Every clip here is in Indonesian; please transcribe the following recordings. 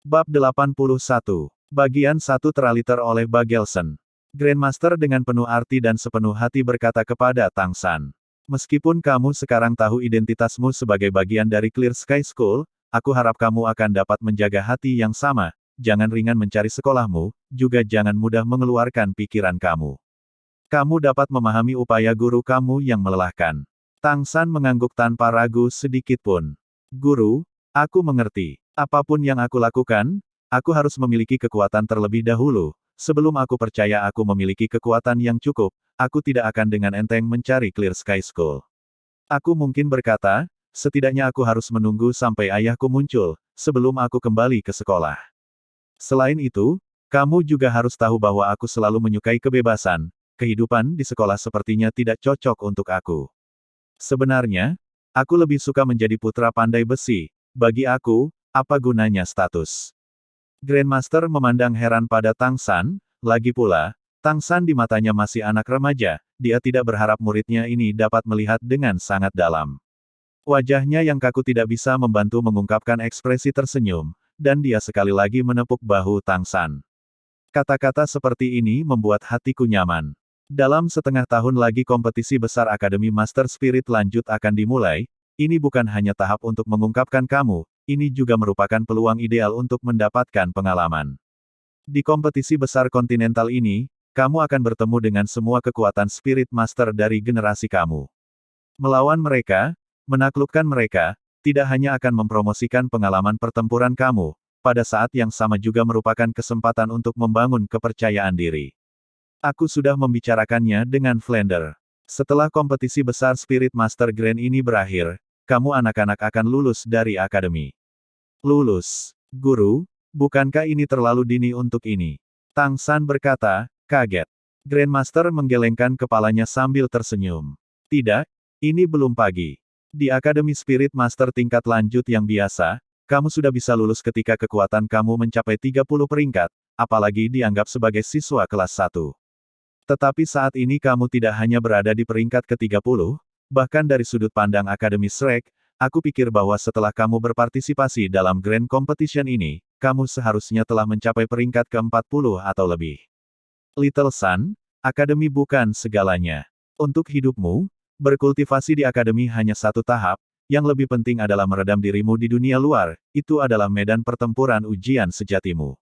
Bab 81. Bagian 1 teraliter oleh Bagelson. Grandmaster dengan penuh arti dan sepenuh hati berkata kepada Tang San. Meskipun kamu sekarang tahu identitasmu sebagai bagian dari Clear Sky School, aku harap kamu akan dapat menjaga hati yang sama, jangan ringan mencari sekolahmu, juga jangan mudah mengeluarkan pikiran kamu. Kamu dapat memahami upaya guru kamu yang melelahkan. Tang San mengangguk tanpa ragu sedikit pun. Guru, aku mengerti. Apapun yang aku lakukan, aku harus memiliki kekuatan terlebih dahulu. Sebelum aku percaya aku memiliki kekuatan yang cukup, aku tidak akan dengan enteng mencari Clear Sky School. Aku mungkin berkata, setidaknya aku harus menunggu sampai ayahku muncul, sebelum aku kembali ke sekolah. Selain itu, kamu juga harus tahu bahwa aku selalu menyukai kebebasan. Kehidupan di sekolah sepertinya tidak cocok untuk aku. Sebenarnya, aku lebih suka menjadi putra pandai besi. Bagi aku, apa gunanya status? Grandmaster memandang heran pada Tang San, lagi pula, Tang San di matanya masih anak remaja, dia tidak berharap muridnya ini dapat melihat dengan sangat dalam. Wajahnya yang kaku tidak bisa membantu mengungkapkan ekspresi tersenyum, dan dia sekali lagi menepuk bahu Tang San. Kata-kata seperti ini membuat hatiku nyaman. Dalam setengah tahun lagi kompetisi besar Akademi Master Spirit lanjut akan dimulai, ini bukan hanya tahap untuk mengungkapkan kamu, ini juga merupakan peluang ideal untuk mendapatkan pengalaman. Di kompetisi besar kontinental ini, kamu akan bertemu dengan semua kekuatan Spirit Master dari generasi kamu. Melawan mereka, menaklukkan mereka, tidak hanya akan mempromosikan pengalaman pertempuran kamu, pada saat yang sama juga merupakan kesempatan untuk membangun kepercayaan diri. Aku sudah membicarakannya dengan Flander. Setelah kompetisi besar Spirit Master Grand ini berakhir, kamu anak-anak akan lulus dari akademi. Lulus. Guru, bukankah ini terlalu dini untuk ini? Tang San berkata, kaget. Grandmaster menggelengkan kepalanya sambil tersenyum. Tidak, ini belum pagi. Di Akademi Spirit Master tingkat lanjut yang biasa, kamu sudah bisa lulus ketika kekuatan kamu mencapai 30 peringkat, apalagi dianggap sebagai siswa kelas 1. Tetapi saat ini kamu tidak hanya berada di peringkat ke-30, bahkan dari sudut pandang Akademi Shrek, aku pikir bahwa setelah kamu berpartisipasi dalam Grand Competition ini, kamu seharusnya telah mencapai peringkat ke-40 atau lebih. Little Sun, Akademi bukan segalanya. Untuk hidupmu, berkultivasi di Akademi hanya satu tahap, yang lebih penting adalah meredam dirimu di dunia luar, itu adalah medan pertempuran ujian sejatimu.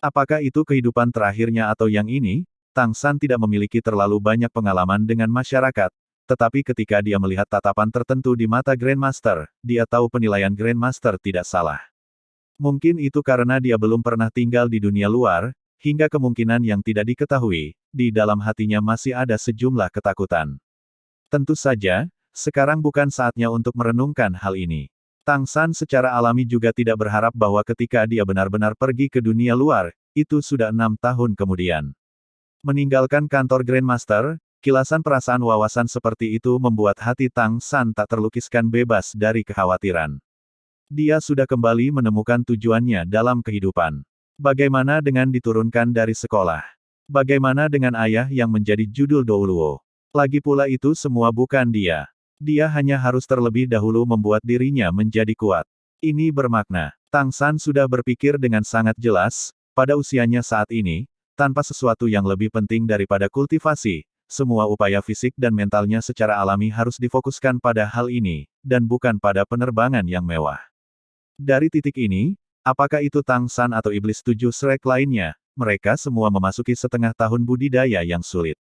Apakah itu kehidupan terakhirnya atau yang ini? Tang San tidak memiliki terlalu banyak pengalaman dengan masyarakat, tetapi ketika dia melihat tatapan tertentu di mata Grandmaster, dia tahu penilaian Grandmaster tidak salah. Mungkin itu karena dia belum pernah tinggal di dunia luar, hingga kemungkinan yang tidak diketahui, di dalam hatinya masih ada sejumlah ketakutan. Tentu saja, sekarang bukan saatnya untuk merenungkan hal ini. Tang San secara alami juga tidak berharap bahwa ketika dia benar-benar pergi ke dunia luar, itu sudah 6 tahun kemudian. Meninggalkan kantor Grandmaster, kilasan perasaan wawasan seperti itu membuat hati Tang San tak terlukiskan bebas dari kekhawatiran. Dia sudah kembali menemukan tujuannya dalam kehidupan. Bagaimana dengan diturunkan dari sekolah? Bagaimana dengan ayah yang menjadi judul Douluo? Lagi pula itu semua bukan dia. Dia hanya harus terlebih dahulu membuat dirinya menjadi kuat. Ini bermakna, Tang San sudah berpikir dengan sangat jelas, pada usianya saat ini, tanpa sesuatu yang lebih penting daripada kultivasi, semua upaya fisik dan mentalnya secara alami harus difokuskan pada hal ini, dan bukan pada penerbangan yang mewah. Dari titik ini, apakah itu Tang San atau Iblis 7 Shrek lainnya, mereka semua memasuki setengah tahun budidaya yang sulit.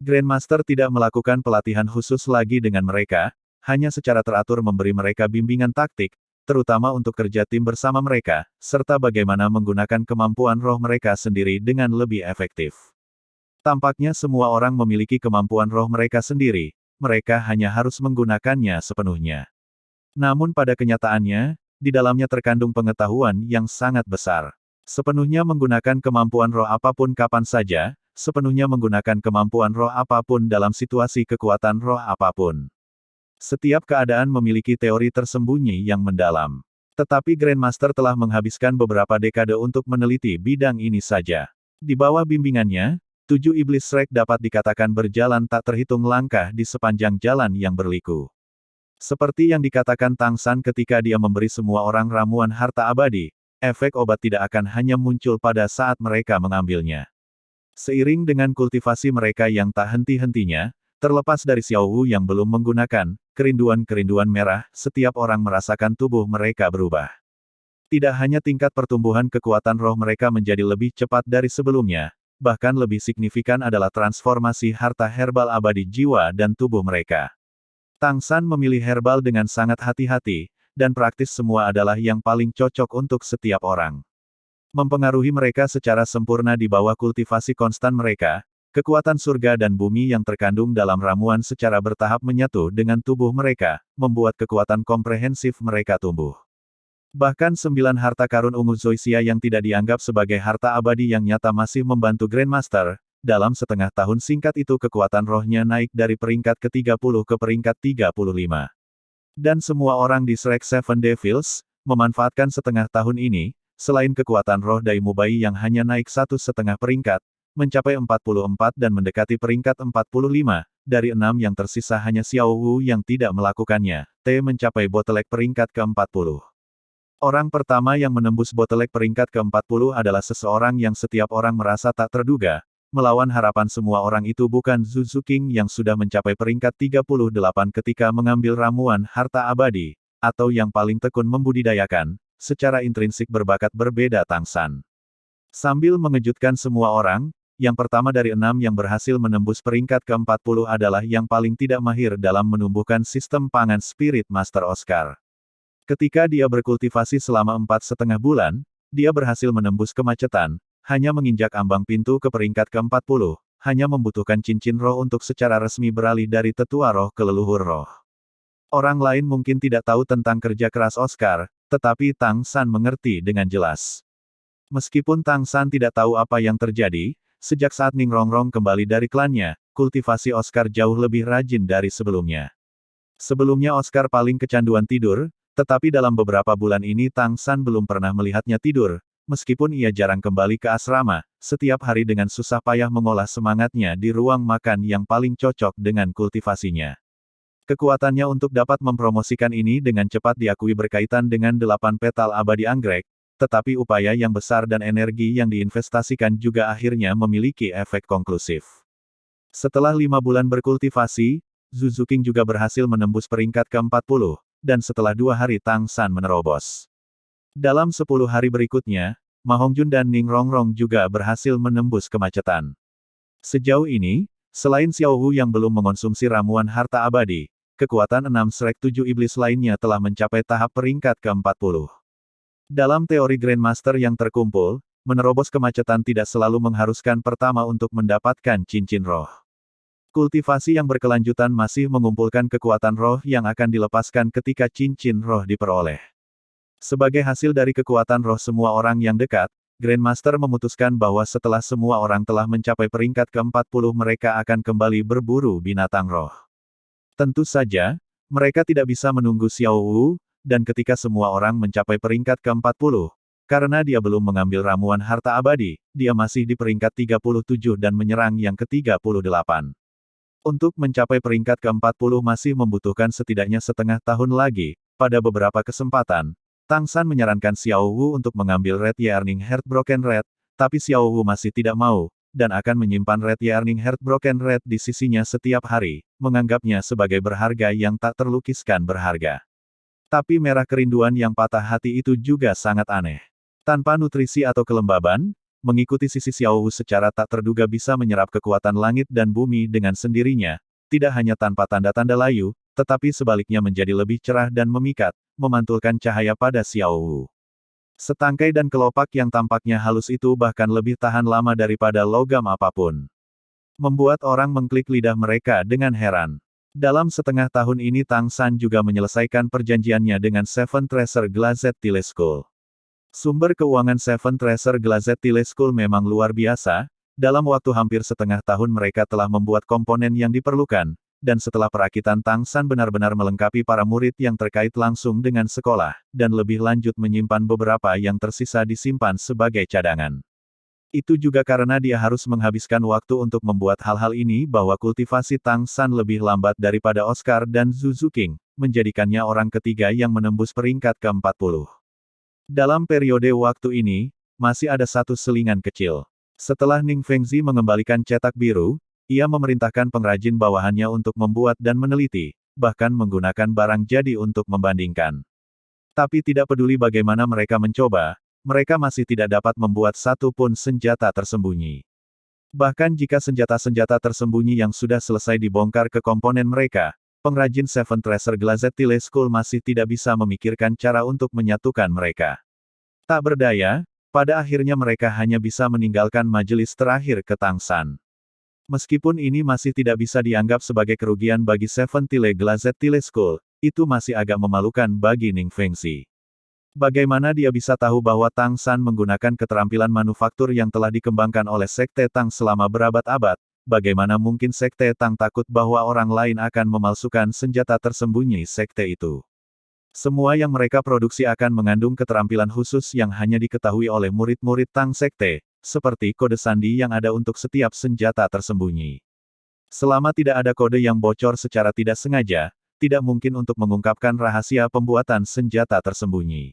Grandmaster tidak melakukan pelatihan khusus lagi dengan mereka, hanya secara teratur memberi mereka bimbingan taktik, terutama untuk kerja tim bersama mereka, serta bagaimana menggunakan kemampuan roh mereka sendiri dengan lebih efektif. Tampaknya semua orang memiliki kemampuan roh mereka sendiri, mereka hanya harus menggunakannya sepenuhnya. Namun pada kenyataannya, di dalamnya terkandung pengetahuan yang sangat besar. Sepenuhnya menggunakan kemampuan roh apapun kapan saja, sepenuhnya menggunakan kemampuan roh apapun dalam situasi kekuatan roh apapun. Setiap keadaan memiliki teori tersembunyi yang mendalam. Tetapi Grandmaster telah menghabiskan beberapa dekade untuk meneliti bidang ini saja. Di bawah bimbingannya, 7 iblis Shrek dapat dikatakan berjalan tak terhitung langkah di sepanjang jalan yang berliku. Seperti yang dikatakan Tang San ketika dia memberi semua orang ramuan harta abadi, efek obat tidak akan hanya muncul pada saat mereka mengambilnya. Seiring dengan kultivasi mereka yang tak henti-hentinya, terlepas dari Xiao Wu yang belum menggunakan kerinduan-kerinduan merah, setiap orang merasakan tubuh mereka berubah. Tidak hanya tingkat pertumbuhan kekuatan roh mereka menjadi lebih cepat dari sebelumnya, bahkan lebih signifikan adalah transformasi harta herbal abadi jiwa dan tubuh mereka. Tang San memilih herbal dengan sangat hati-hati, dan praktis semua adalah yang paling cocok untuk setiap orang. Mempengaruhi mereka secara sempurna di bawah kultivasi konstan mereka, kekuatan surga dan bumi yang terkandung dalam ramuan secara bertahap menyatu dengan tubuh mereka, membuat kekuatan komprehensif mereka tumbuh. Bahkan 9 harta karun ungu Zoysia yang tidak dianggap sebagai harta abadi yang nyata masih membantu Grandmaster, dalam setengah tahun singkat itu kekuatan rohnya naik dari peringkat ke-30 ke peringkat 35. Dan semua orang di Shrek Seven Devils, memanfaatkan setengah tahun ini, selain kekuatan roh Daimu Bai yang hanya naik 1,5 peringkat, mencapai 44 dan mendekati peringkat 45, dari 6 yang tersisa hanya Xiao Wu yang tidak melakukannya, T mencapai bottleneck peringkat ke-40. Orang pertama yang menembus bottleneck peringkat ke-40 adalah seseorang yang setiap orang merasa tak terduga, melawan harapan semua orang itu bukan Zuzu King yang sudah mencapai peringkat 38 ketika mengambil ramuan harta abadi, atau yang paling tekun membudidayakan, secara intrinsik berbakat berbeda Tang San. Sambil mengejutkan semua orang, yang pertama dari 6 yang berhasil menembus peringkat ke-40 adalah yang paling tidak mahir dalam menumbuhkan sistem pangan Spirit Master Oscar. Ketika dia berkultivasi selama 4,5 bulan, dia berhasil menembus kemacetan, hanya menginjak ambang pintu ke peringkat ke-40, hanya membutuhkan cincin roh untuk secara resmi beralih dari tetua roh ke leluhur roh. Orang lain mungkin tidak tahu tentang kerja keras Oscar, tetapi Tang San mengerti dengan jelas. Meskipun Tang San tidak tahu apa yang terjadi, sejak saat Ning Rongrong kembali dari klannya, kultivasi Oscar jauh lebih rajin dari sebelumnya. Sebelumnya Oscar paling kecanduan tidur, tetapi dalam beberapa bulan ini Tang San belum pernah melihatnya tidur, meskipun ia jarang kembali ke asrama, setiap hari dengan susah payah mengolah semangatnya di ruang makan yang paling cocok dengan kultivasinya. Kekuatannya untuk dapat mempromosikan ini dengan cepat diakui berkaitan dengan 8 petal abadi anggrek, tetapi upaya yang besar dan energi yang diinvestasikan juga akhirnya memiliki efek konklusif. Setelah 5 bulan berkultivasi, Zuzu King juga berhasil menembus peringkat ke-40, dan setelah 2 hari Tang San menerobos. Dalam 10 hari berikutnya, Ma Hongjun dan Ning Rongrong juga berhasil menembus kemacetan. Sejauh ini, selain Xiao Wu yang belum mengonsumsi ramuan harta abadi, kekuatan 6 Shrek 7 Iblis lainnya telah mencapai tahap peringkat ke-40. Dalam teori Grandmaster yang terkumpul, menerobos kemacetan tidak selalu mengharuskan pertama untuk mendapatkan cincin roh. Kultivasi yang berkelanjutan masih mengumpulkan kekuatan roh yang akan dilepaskan ketika cincin roh diperoleh. Sebagai hasil dari kekuatan roh semua orang yang dekat, Grandmaster memutuskan bahwa setelah semua orang telah mencapai peringkat ke-40 mereka akan kembali berburu binatang roh. Tentu saja, mereka tidak bisa menunggu Xiao Wu, dan ketika semua orang mencapai peringkat ke-40, karena dia belum mengambil ramuan harta abadi, dia masih di peringkat 37 dan menyerang yang ke-38. Untuk mencapai peringkat ke-40 masih membutuhkan setidaknya setengah tahun lagi. Pada beberapa kesempatan, Tang San menyarankan Xiao Wu untuk mengambil Red Yearning Heart Broken Red, tapi Xiao Wu masih tidak mau, dan akan menyimpan Red Yearning Heart Broken Red di sisinya setiap hari, menganggapnya sebagai berharga yang tak terlukiskan berharga. Tapi merah kerinduan yang patah hati itu juga sangat aneh. Tanpa nutrisi atau kelembaban, mengikuti sisi Xiao Wu secara tak terduga bisa menyerap kekuatan langit dan bumi dengan sendirinya, tidak hanya tanpa tanda-tanda layu, tetapi sebaliknya menjadi lebih cerah dan memikat, memantulkan cahaya pada Xiao Wu. Setangkai dan kelopak yang tampaknya halus itu bahkan lebih tahan lama daripada logam apapun. Membuat orang mengklik lidah mereka dengan heran. Dalam setengah tahun ini Tang San juga menyelesaikan perjanjiannya dengan Seven Treasure Glazed Tile School. Sumber keuangan Seven Treasure Glazed Tile School memang luar biasa, dalam waktu hampir setengah tahun mereka telah membuat komponen yang diperlukan, dan setelah perakitan Tang San benar-benar melengkapi para murid yang terkait langsung dengan sekolah, dan lebih lanjut menyimpan beberapa yang tersisa disimpan sebagai cadangan. Itu juga karena dia harus menghabiskan waktu untuk membuat hal-hal ini bahwa kultivasi Tang San lebih lambat daripada Oscar dan Zuzu King, menjadikannya orang ketiga yang menembus peringkat ke-40. Dalam periode waktu ini, masih ada satu selingan kecil. Setelah Ning Fengzi mengembalikan cetak biru, ia memerintahkan pengrajin bawahannya untuk membuat dan meneliti, bahkan menggunakan barang jadi untuk membandingkan. Tapi tidak peduli bagaimana mereka mencoba, mereka masih tidak dapat membuat satu pun senjata tersembunyi. Bahkan jika senjata-senjata tersembunyi yang sudah selesai dibongkar ke komponen mereka, pengrajin Seven Treasure Glazed Tile School masih tidak bisa memikirkan cara untuk menyatukan mereka. Tak berdaya, pada akhirnya mereka hanya bisa meninggalkan majelis terakhir ke Tangsan. Meskipun ini masih tidak bisa dianggap sebagai kerugian bagi Seven Tile Glazed Tile School, itu masih agak memalukan bagi Ning Fengzi. Bagaimana dia bisa tahu bahwa Tang San menggunakan keterampilan manufaktur yang telah dikembangkan oleh Sekte Tang selama berabad-abad? Bagaimana mungkin Sekte Tang takut bahwa orang lain akan memalsukan senjata tersembunyi sekte itu? Semua yang mereka produksi akan mengandung keterampilan khusus yang hanya diketahui oleh murid-murid Tang Sekte, seperti kode sandi yang ada untuk setiap senjata tersembunyi. Selama tidak ada kode yang bocor secara tidak sengaja, tidak mungkin untuk mengungkapkan rahasia pembuatan senjata tersembunyi.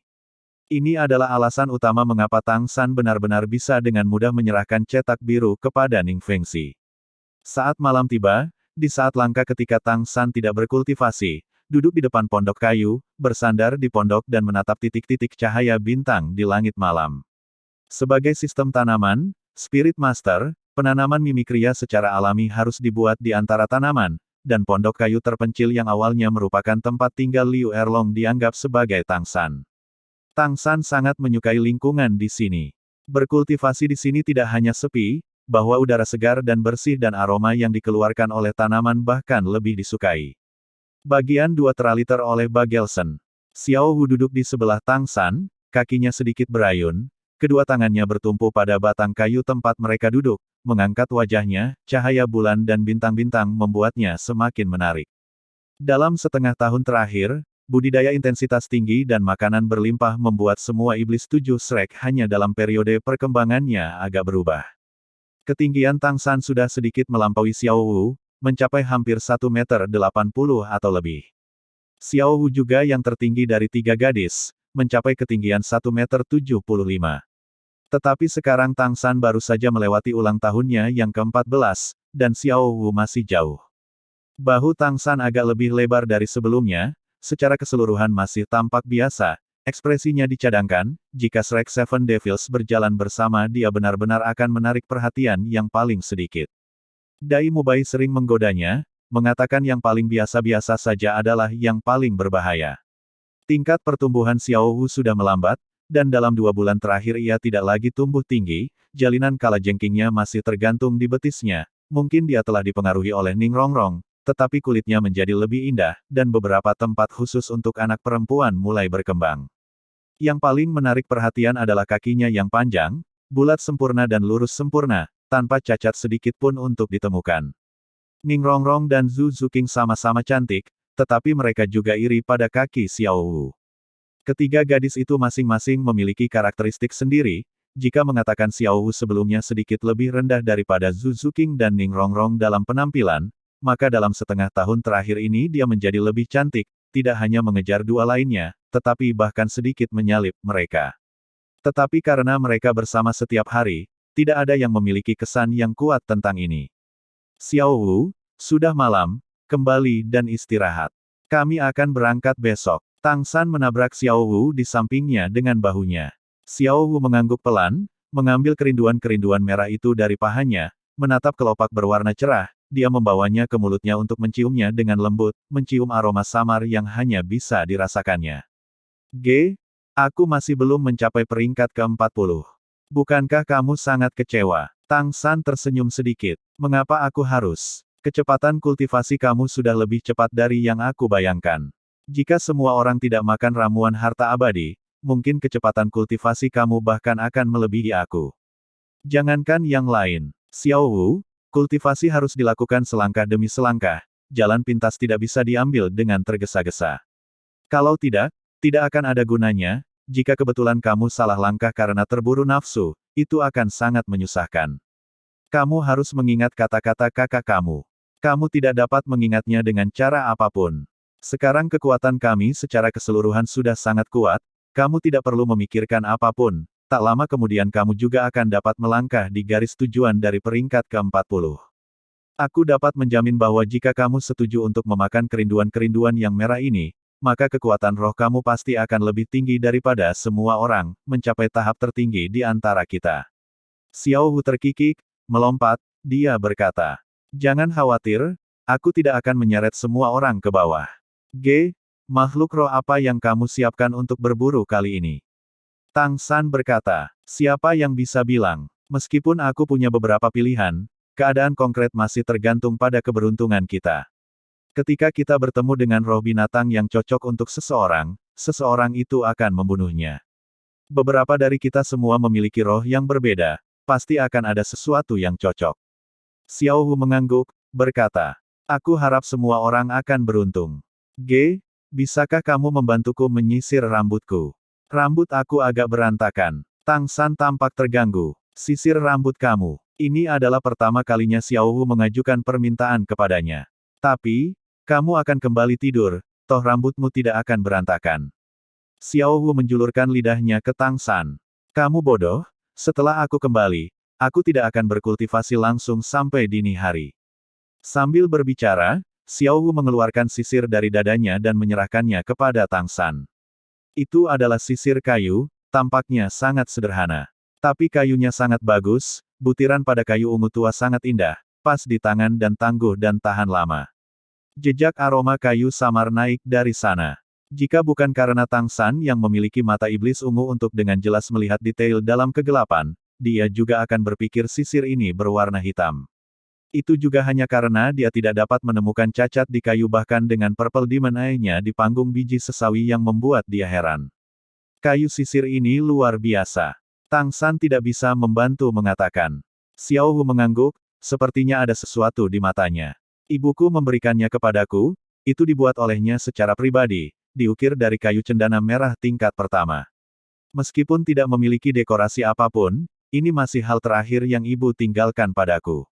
Ini adalah alasan utama mengapa Tang San benar-benar bisa dengan mudah menyerahkan cetak biru kepada Ning Fengzi. Saat malam tiba, di saat langka ketika Tang San tidak berkultivasi, duduk di depan pondok kayu, bersandar di pondok dan menatap titik-titik cahaya bintang di langit malam. Sebagai sistem tanaman, Spirit Master, penanaman mimikria secara alami harus dibuat di antara tanaman, dan pondok kayu terpencil yang awalnya merupakan tempat tinggal Liu Erlong dianggap sebagai Tang San. Tang San sangat menyukai lingkungan di sini. Berkultivasi di sini tidak hanya sepi, bahwa udara segar dan bersih dan aroma yang dikeluarkan oleh tanaman bahkan lebih disukai. Bagian 2 teraliter oleh Bagelson. Xiao Wu duduk di sebelah Tang San, kakinya sedikit berayun, kedua tangannya bertumpu pada batang kayu tempat mereka duduk, mengangkat wajahnya, cahaya bulan dan bintang-bintang membuatnya semakin menarik. Dalam setengah tahun terakhir, budidaya intensitas tinggi dan makanan berlimpah membuat semua iblis 7 Shrek hanya dalam periode perkembangannya agak berubah. Ketinggian Tang San sudah sedikit melampaui Xiao Wu, mencapai hampir 1,80 meter atau lebih. Xiao Wu juga yang tertinggi dari 3 gadis, mencapai ketinggian 1,75 meter. Tetapi sekarang Tang San baru saja melewati ulang tahunnya yang ke-14, dan Xiao Wu masih jauh. Bahu Tang San agak lebih lebar dari sebelumnya, secara keseluruhan masih tampak biasa, ekspresinya dicadangkan, jika Shrek Seven Devils berjalan bersama dia benar-benar akan menarik perhatian yang paling sedikit. Dai Mubai sering menggodanya, mengatakan yang paling biasa-biasa saja adalah yang paling berbahaya. Tingkat pertumbuhan Xiao Wu sudah melambat, dan dalam 2 bulan terakhir ia tidak lagi tumbuh tinggi, jalinan kalajengkingnya masih tergantung di betisnya, mungkin dia telah dipengaruhi oleh Ning Rongrong, tetapi kulitnya menjadi lebih indah, dan beberapa tempat khusus untuk anak perempuan mulai berkembang. Yang paling menarik perhatian adalah kakinya yang panjang, bulat sempurna dan lurus sempurna, tanpa cacat sedikit pun untuk ditemukan. Ning Rongrong dan Zhu Zuqing sama-sama cantik, tetapi mereka juga iri pada kaki Xiao Wu. Ketiga gadis itu masing-masing memiliki karakteristik sendiri, jika mengatakan Xiao Wu sebelumnya sedikit lebih rendah daripada Zhu Zuqing dan Ning Rongrong dalam penampilan, maka dalam setengah tahun terakhir ini dia menjadi lebih cantik, tidak hanya mengejar dua lainnya, tetapi bahkan sedikit menyalip mereka. Tetapi karena mereka bersama setiap hari, tidak ada yang memiliki kesan yang kuat tentang ini. Xiao Wu, sudah malam, kembali dan istirahat. Kami akan berangkat besok. Tang San menabrak Xiao Wu di sampingnya dengan bahunya. Xiao Wu mengangguk pelan, mengambil kerinduan-kerinduan merah itu dari pahanya, menatap kelopak berwarna cerah, dia membawanya ke mulutnya untuk menciumnya dengan lembut, mencium aroma samar yang hanya bisa dirasakannya. Aku masih belum mencapai peringkat ke-40. Bukankah kamu sangat kecewa? Tang San tersenyum sedikit. Mengapa aku harus? Kecepatan kultivasi kamu sudah lebih cepat dari yang aku bayangkan. Jika semua orang tidak makan ramuan harta abadi, mungkin kecepatan kultivasi kamu bahkan akan melebihi aku. Jangankan yang lain. Xiao Wu, kultivasi harus dilakukan selangkah demi selangkah, jalan pintas tidak bisa diambil dengan tergesa-gesa. Kalau tidak, tidak akan ada gunanya, jika kebetulan kamu salah langkah karena terburu nafsu, itu akan sangat menyusahkan. Kamu harus mengingat kata-kata kakak kamu. Kamu tidak dapat mengingatnya dengan cara apapun. Sekarang kekuatan kami secara keseluruhan sudah sangat kuat, kamu tidak perlu memikirkan apapun, tak lama kemudian kamu juga akan dapat melangkah di garis tujuan dari peringkat ke-40. Aku dapat menjamin bahwa jika kamu setuju untuk memakan kerinduan-kerinduan yang merah ini, maka kekuatan roh kamu pasti akan lebih tinggi daripada semua orang, mencapai tahap tertinggi di antara kita. Xiao Hu terkikik, melompat, dia berkata. Jangan khawatir, aku tidak akan menyeret semua orang ke bawah. Makhluk roh apa yang kamu siapkan untuk berburu kali ini? Tang San berkata, siapa yang bisa bilang, meskipun aku punya beberapa pilihan, keadaan konkret masih tergantung pada keberuntungan kita. Ketika kita bertemu dengan roh binatang yang cocok untuk seseorang, seseorang itu akan membunuhnya. Beberapa dari kita semua memiliki roh yang berbeda, pasti akan ada sesuatu yang cocok. Xiao Hu mengangguk, berkata, aku harap semua orang akan beruntung. Bisakah kamu membantuku menyisir rambutku? Rambut aku agak berantakan. Tang San tampak terganggu. Sisir rambut kamu. Ini adalah pertama kalinya Xiao Hu mengajukan permintaan kepadanya. Tapi, kamu akan kembali tidur, toh rambutmu tidak akan berantakan. Xiao Hu menjulurkan lidahnya ke Tang San. Kamu bodoh? Setelah aku kembali, aku tidak akan berkultivasi langsung sampai dini hari. Sambil berbicara, Xiao Hu mengeluarkan sisir dari dadanya dan menyerahkannya kepada Tang San. Itu adalah sisir kayu, tampaknya sangat sederhana. Tapi kayunya sangat bagus, butiran pada kayu ungu tua sangat indah, pas di tangan dan tangguh dan tahan lama. Jejak aroma kayu samar naik dari sana. Jika bukan karena Tang San yang memiliki mata iblis ungu untuk dengan jelas melihat detail dalam kegelapan, dia juga akan berpikir sisir ini berwarna hitam. Itu juga hanya karena dia tidak dapat menemukan cacat di kayu bahkan dengan Purple Demon Eye-nya di panggung biji sesawi yang membuat dia heran. Kayu sisir ini luar biasa. Tang San tidak bisa membantu mengatakan. Xiao Hu mengangguk, sepertinya ada sesuatu di matanya. Ibuku memberikannya kepadaku, itu dibuat olehnya secara pribadi, diukir dari kayu cendana merah tingkat pertama. Meskipun tidak memiliki dekorasi apapun, ini masih hal terakhir yang ibu tinggalkan padaku.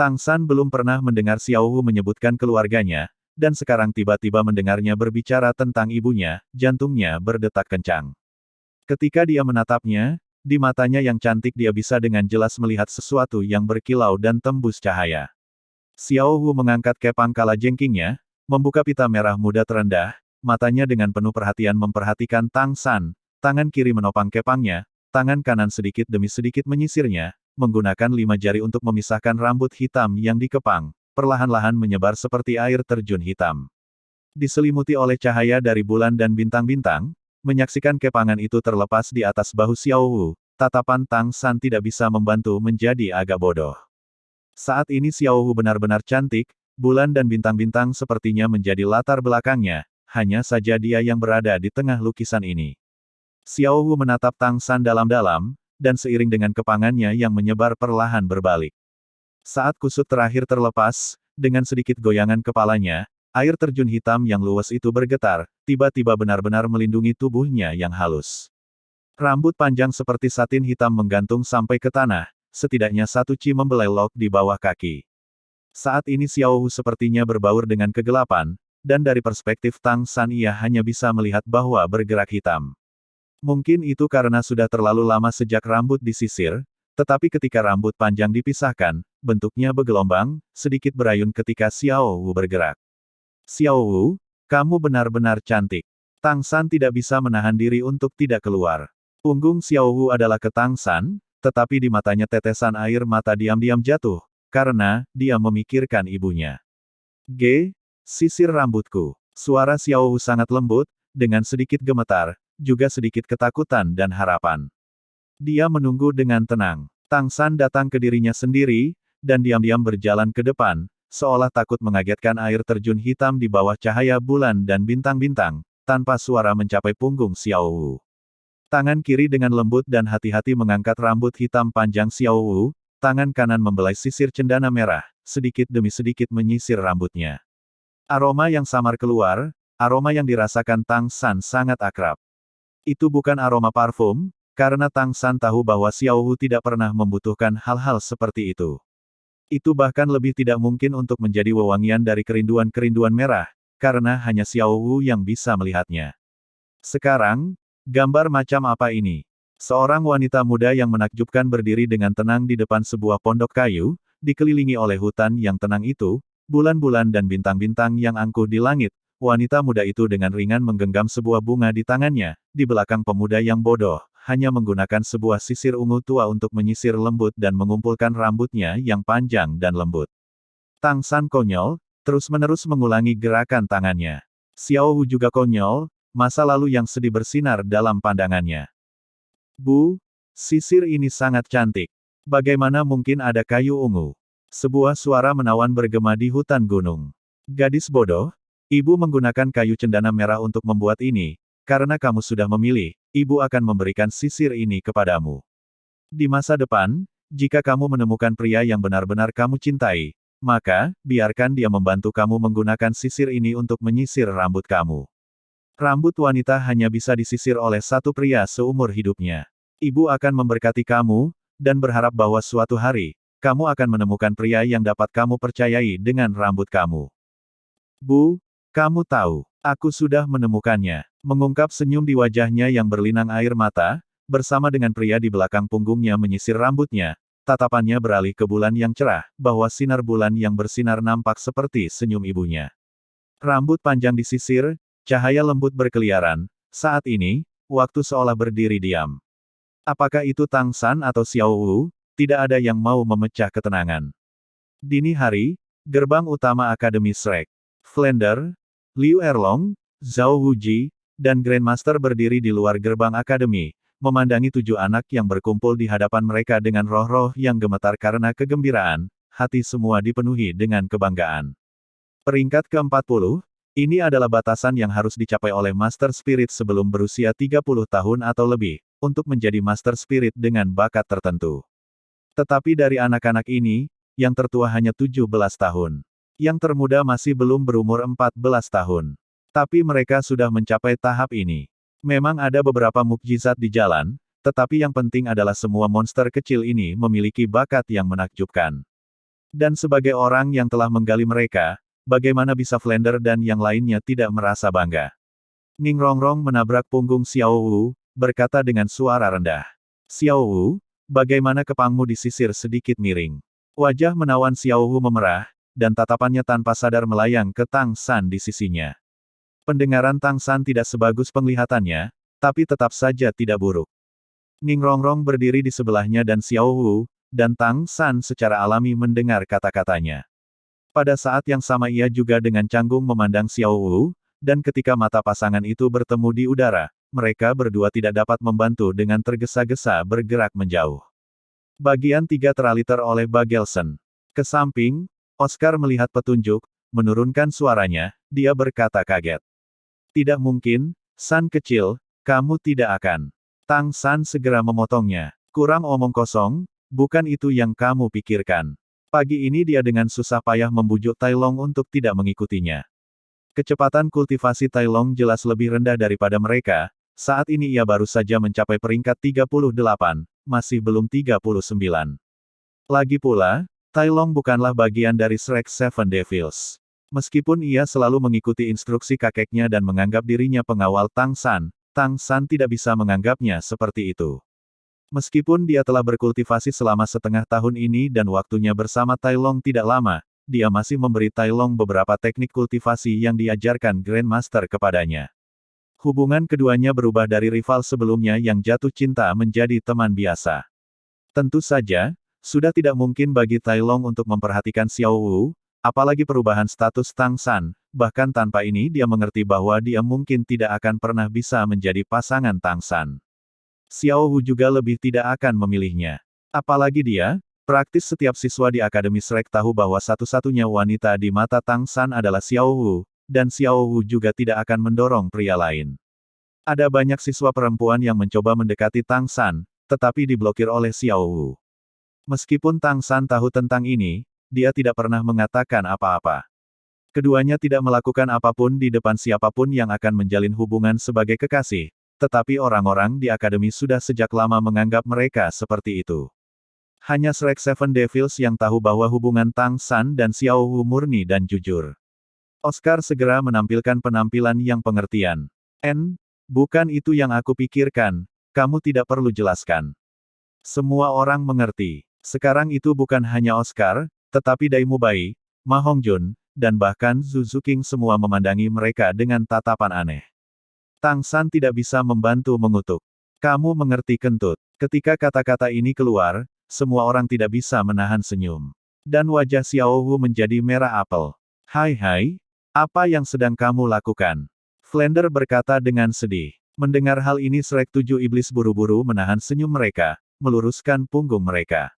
Tang San belum pernah mendengar Xiao Hu menyebutkan keluarganya, dan sekarang tiba-tiba mendengarnya berbicara tentang ibunya, jantungnya berdetak kencang. Ketika dia menatapnya, di matanya yang cantik dia bisa dengan jelas melihat sesuatu yang berkilau dan tembus cahaya. Xiao Hu mengangkat kepang kalajengkingnya, membuka pita merah muda terendah, matanya dengan penuh perhatian memperhatikan Tang San, tangan kiri menopang kepangnya, tangan kanan sedikit demi sedikit menyisirnya, menggunakan 5 jari untuk memisahkan rambut hitam yang dikepang, perlahan-lahan menyebar seperti air terjun hitam. Diselimuti oleh cahaya dari bulan dan bintang-bintang, menyaksikan kepangan itu terlepas di atas bahu Xiao Hu, tatapan Tang San tidak bisa membantu menjadi agak bodoh. Saat ini Xiao Hu benar-benar cantik, bulan dan bintang-bintang sepertinya menjadi latar belakangnya, hanya saja dia yang berada di tengah lukisan ini. Xiao Hu menatap Tang San dalam-dalam, dan seiring dengan kepangannya yang menyebar perlahan berbalik. Saat kusut terakhir terlepas, dengan sedikit goyangan kepalanya, air terjun hitam yang luas itu bergetar, tiba-tiba benar-benar melindungi tubuhnya yang halus. Rambut panjang seperti satin hitam menggantung sampai ke tanah, setidaknya 1 chi membelelok di bawah kaki. Saat ini Xiao Hu sepertinya berbaur dengan kegelapan, dan dari perspektif Tang San ia hanya bisa melihat bahwa bergerak hitam. Mungkin itu karena sudah terlalu lama sejak rambut disisir, tetapi ketika rambut panjang dipisahkan, bentuknya bergelombang, sedikit berayun ketika Xiao Wu bergerak. Xiao Wu, kamu benar-benar cantik. Tang San tidak bisa menahan diri untuk tidak keluar. Punggung Xiao Wu adalah ke Tang San, tetapi di matanya tetesan air mata diam-diam jatuh, karena dia memikirkan ibunya. Sisir rambutku. Suara Xiao Wu sangat lembut, dengan sedikit gemetar, juga sedikit ketakutan dan harapan. Dia menunggu dengan tenang. Tang San datang ke dirinya sendiri, dan diam-diam berjalan ke depan, seolah takut mengagetkan air terjun hitam di bawah cahaya bulan dan bintang-bintang, tanpa suara mencapai punggung Xiao Wu. Tangan kiri dengan lembut dan hati-hati mengangkat rambut hitam panjang Xiao Wu, tangan kanan membelai sisir cendana merah, sedikit demi sedikit menyisir rambutnya. Aroma yang samar keluar, aroma yang dirasakan Tang San sangat akrab. Itu bukan aroma parfum, karena Tang San tahu bahwa Xiao Hu tidak pernah membutuhkan hal-hal seperti itu. Itu bahkan lebih tidak mungkin untuk menjadi wewangian dari kerinduan-kerinduan merah, karena hanya Xiao Hu yang bisa melihatnya. Sekarang, Gambar macam apa ini? Seorang wanita muda yang menakjubkan berdiri dengan tenang di depan sebuah pondok kayu, dikelilingi oleh hutan yang tenang itu, bulan-bulan dan bintang-bintang yang angkuh di langit. Wanita muda itu dengan ringan menggenggam sebuah bunga di tangannya, di belakang pemuda yang bodoh, hanya menggunakan sebuah sisir ungu tua untuk menyisir lembut dan mengumpulkan rambutnya yang panjang dan lembut. Tang San konyol, terus-menerus mengulangi gerakan tangannya. Xiao Wu juga konyol, masa lalu yang sedih bersinar dalam pandangannya. Bu, sisir ini sangat cantik. Bagaimana mungkin ada kayu ungu? Sebuah suara menawan bergema di hutan gunung. Gadis bodoh, ibu menggunakan kayu cendana merah untuk membuat ini, karena kamu sudah memilih, ibu akan memberikan sisir ini kepadamu. Di masa depan, jika kamu menemukan pria yang benar-benar kamu cintai, maka, biarkan dia membantu kamu menggunakan sisir ini untuk menyisir rambut kamu. Rambut wanita hanya bisa disisir oleh satu pria seumur hidupnya. Ibu akan memberkati kamu, dan berharap bahwa suatu hari, kamu akan menemukan pria yang dapat kamu percayai dengan rambut kamu. Bu, kamu tahu, aku sudah menemukannya. Mengungkap senyum di wajahnya yang berlinang air mata, bersama dengan pria di belakang punggungnya menyisir rambutnya, tatapannya beralih ke bulan yang cerah, bahwa sinar bulan yang bersinar nampak seperti senyum ibunya. Rambut panjang disisir, cahaya lembut berkeliaran. Saat ini, waktu seolah berdiri diam. Apakah itu Tang San atau Xiao Wu? Tidak ada yang mau memecah ketenangan. Dini hari, gerbang utama Akademi Shrek. Flander, Liu Erlong, Zhao Wuji, dan Grandmaster berdiri di luar gerbang akademi, memandangi 7 anak yang berkumpul di hadapan mereka dengan roh-roh yang gemetar karena kegembiraan, hati semua dipenuhi dengan kebanggaan. Peringkat ke-40, ini adalah batasan yang harus dicapai oleh Master Spirit sebelum berusia 30 tahun atau lebih, untuk menjadi Master Spirit dengan bakat tertentu. Tetapi dari anak-anak ini, yang tertua hanya 17 tahun. Yang termuda masih belum berumur 14 tahun. Tapi mereka sudah mencapai tahap ini. Memang ada beberapa mukjizat di jalan, tetapi yang penting adalah semua monster kecil ini memiliki bakat yang menakjubkan. Dan sebagai orang yang telah menggali mereka, bagaimana bisa Flander dan yang lainnya tidak merasa bangga? Ning Rongrong menabrak punggung Xiao Wu, berkata dengan suara rendah. Xiao Wu, bagaimana kepangmu disisir sedikit miring? Wajah menawan Xiao Wu memerah, dan tatapannya tanpa sadar melayang ke Tang San di sisinya. Pendengaran Tang San tidak sebagus penglihatannya, tapi tetap saja tidak buruk. Ning Rongrong berdiri di sebelahnya dan Xiao Wu, dan Tang San secara alami mendengar kata-katanya. Pada saat yang sama ia juga dengan canggung memandang Xiao Wu, dan ketika mata pasangan itu bertemu di udara, mereka berdua tidak dapat membantu dengan tergesa-gesa bergerak menjauh. Bagian 3 teraliter oleh Bagelson. Ke samping, Oscar melihat petunjuk, menurunkan suaranya, dia berkata kaget. Tidak mungkin, San kecil, kamu tidak akan. Tang San segera memotongnya. Kurang omong kosong, bukan itu yang kamu pikirkan. Pagi ini dia dengan susah payah membujuk Tai Long untuk tidak mengikutinya. Kecepatan kultivasi Tai Long jelas lebih rendah daripada mereka, saat ini ia baru saja mencapai peringkat 38, masih belum 39. Lagi pula, Tai Long bukanlah bagian dari Shrek Seven Devils. Meskipun ia selalu mengikuti instruksi kakeknya dan menganggap dirinya pengawal Tang San tidak bisa menganggapnya seperti itu. Meskipun dia telah berkultivasi selama setengah tahun ini dan waktunya bersama Tai Long tidak lama, dia masih memberi Tai Long beberapa teknik kultivasi yang diajarkan Grandmaster kepadanya. Hubungan keduanya berubah dari rival sebelumnya yang jatuh cinta menjadi teman biasa. Tentu saja, sudah tidak mungkin bagi Tai Long untuk memperhatikan Xiao Wu, apalagi perubahan status Tang San, bahkan tanpa ini dia mengerti bahwa dia mungkin tidak akan pernah bisa menjadi pasangan Tang San. Xiao Wu juga lebih tidak akan memilihnya. Apalagi dia, praktis setiap siswa di Akademi Shrek tahu bahwa satu-satunya wanita di mata Tang San adalah Xiao Wu, dan Xiao Wu juga tidak akan mendorong pria lain. Ada banyak siswa perempuan yang mencoba mendekati Tang San, tetapi diblokir oleh Xiao Wu. Meskipun Tang San tahu tentang ini, dia tidak pernah mengatakan apa-apa. Keduanya tidak melakukan apapun di depan siapapun yang akan menjalin hubungan sebagai kekasih, tetapi orang-orang di akademi sudah sejak lama menganggap mereka seperti itu. Hanya Shrek Seven Devils yang tahu bahwa hubungan Tang San dan Xiao Wu murni dan jujur. Oscar segera menampilkan penampilan yang pengertian. Bukan itu yang aku pikirkan, kamu tidak perlu jelaskan. Semua orang mengerti. Sekarang itu bukan hanya Oscar, tetapi Daimu Bai, Ma Hongjun, dan bahkan Zhu Zuqing semua memandangi mereka dengan tatapan aneh. Tang San tidak bisa membantu mengutuk. Kamu mengerti kentut. Ketika kata-kata ini keluar, semua orang tidak bisa menahan senyum. Dan wajah Xiao Wu menjadi merah apel. Hai, apa yang sedang kamu lakukan? Flander berkata dengan sedih. Mendengar hal ini Shrek 7 Iblis buru-buru menahan senyum mereka, meluruskan punggung mereka.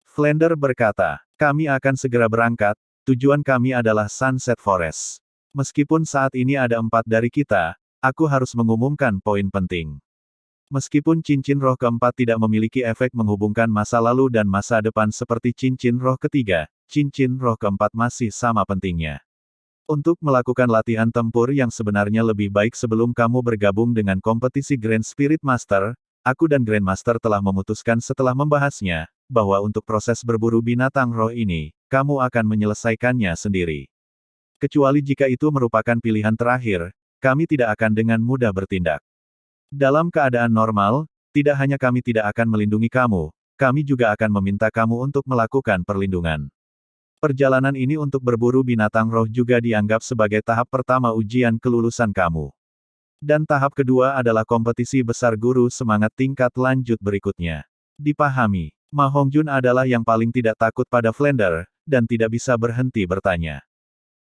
Flander berkata, kami akan segera berangkat, tujuan kami adalah Sunset Forest. Meskipun saat ini ada 4 dari kita, aku harus mengumumkan poin penting. Meskipun cincin roh keempat tidak memiliki efek menghubungkan masa lalu dan masa depan seperti cincin roh ketiga, cincin roh keempat masih sama pentingnya. Untuk melakukan latihan tempur yang sebenarnya lebih baik sebelum kamu bergabung dengan kompetisi Grand Spirit Master, aku dan Grandmaster telah memutuskan setelah membahasnya, bahwa untuk proses berburu binatang roh ini, kamu akan menyelesaikannya sendiri. Kecuali jika itu merupakan pilihan terakhir, kami tidak akan dengan mudah bertindak. Dalam keadaan normal, tidak hanya kami tidak akan melindungi kamu, kami juga akan meminta kamu untuk melakukan perlindungan. Perjalanan ini untuk berburu binatang roh juga dianggap sebagai tahap pertama ujian kelulusan kamu. Dan tahap kedua adalah kompetisi besar guru semangat tingkat lanjut berikutnya. Dipahami, Ma Hongjun adalah yang paling tidak takut pada Flander, dan tidak bisa berhenti bertanya.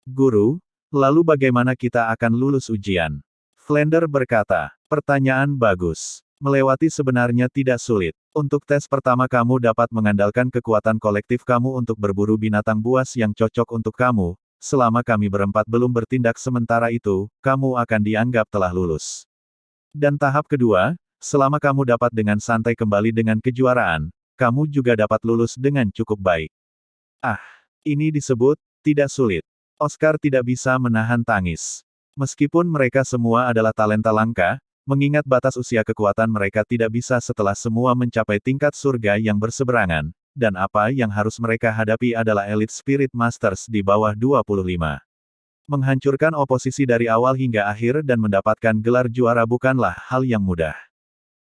Guru, lalu bagaimana kita akan lulus ujian? Flander berkata, pertanyaan bagus. Melewati sebenarnya tidak sulit. Untuk tes pertama kamu dapat mengandalkan kekuatan kolektif kamu untuk berburu binatang buas yang cocok untuk kamu. Selama kami berempat belum bertindak sementara itu, kamu akan dianggap telah lulus. Dan tahap kedua, selama kamu dapat dengan santai kembali dengan kejuaraan, kamu juga dapat lulus dengan cukup baik. Ini disebut, tidak sulit. Oscar tidak bisa menahan tangis. Meskipun mereka semua adalah talenta langka, mengingat batas usia kekuatan mereka tidak bisa setelah semua mencapai tingkat surga yang berseberangan, dan apa yang harus mereka hadapi adalah Elite Spirit Masters di bawah 25. Menghancurkan oposisi dari awal hingga akhir dan mendapatkan gelar juara bukanlah hal yang mudah.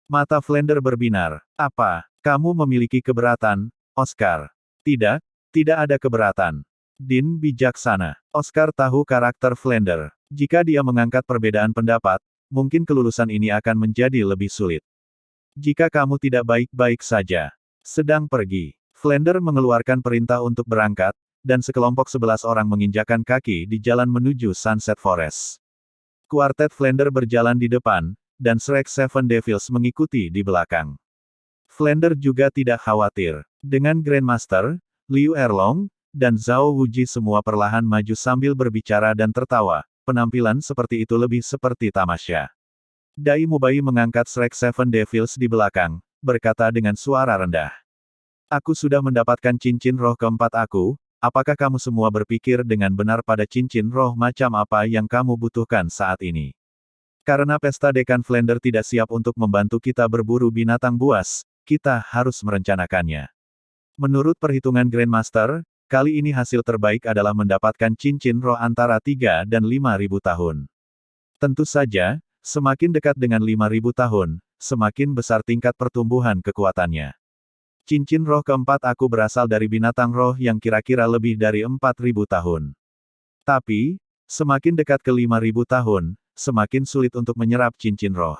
Mata Flander berbinar. Apa, kamu memiliki keberatan, Oscar? Tidak, tidak ada keberatan. Din bijaksana. Oscar tahu karakter Flander. Jika dia mengangkat perbedaan pendapat, mungkin kelulusan ini akan menjadi lebih sulit. Jika kamu tidak baik-baik saja, sedang pergi. Flander mengeluarkan perintah untuk berangkat, dan sekelompok 11 orang menginjakan kaki di jalan menuju Sunset Forest. Kuartet Flander berjalan di depan, dan Shrek Seven Devils mengikuti di belakang. Flander juga tidak khawatir. Dengan Grandmaster, Liu Erlong, dan Zhao Wuji semua perlahan maju sambil berbicara dan tertawa. Penampilan seperti itu lebih seperti tamasya. Daimu Bai mengangkat Shrek Seven Devils di belakang, berkata dengan suara rendah. Aku sudah mendapatkan cincin roh keempat aku, apakah kamu semua berpikir dengan benar pada cincin roh macam apa yang kamu butuhkan saat ini? Karena pesta Dekan Flander tidak siap untuk membantu kita berburu binatang buas, kita harus merencanakannya. Menurut perhitungan Grandmaster, kali ini hasil terbaik adalah mendapatkan cincin roh antara 3 dan 5.000 tahun. Tentu saja, semakin dekat dengan 5.000 tahun, semakin besar tingkat pertumbuhan kekuatannya. Cincin roh keempat aku berasal dari binatang roh yang kira-kira lebih dari 4.000 tahun. Tapi, semakin dekat ke 5.000 tahun, semakin sulit untuk menyerap cincin roh.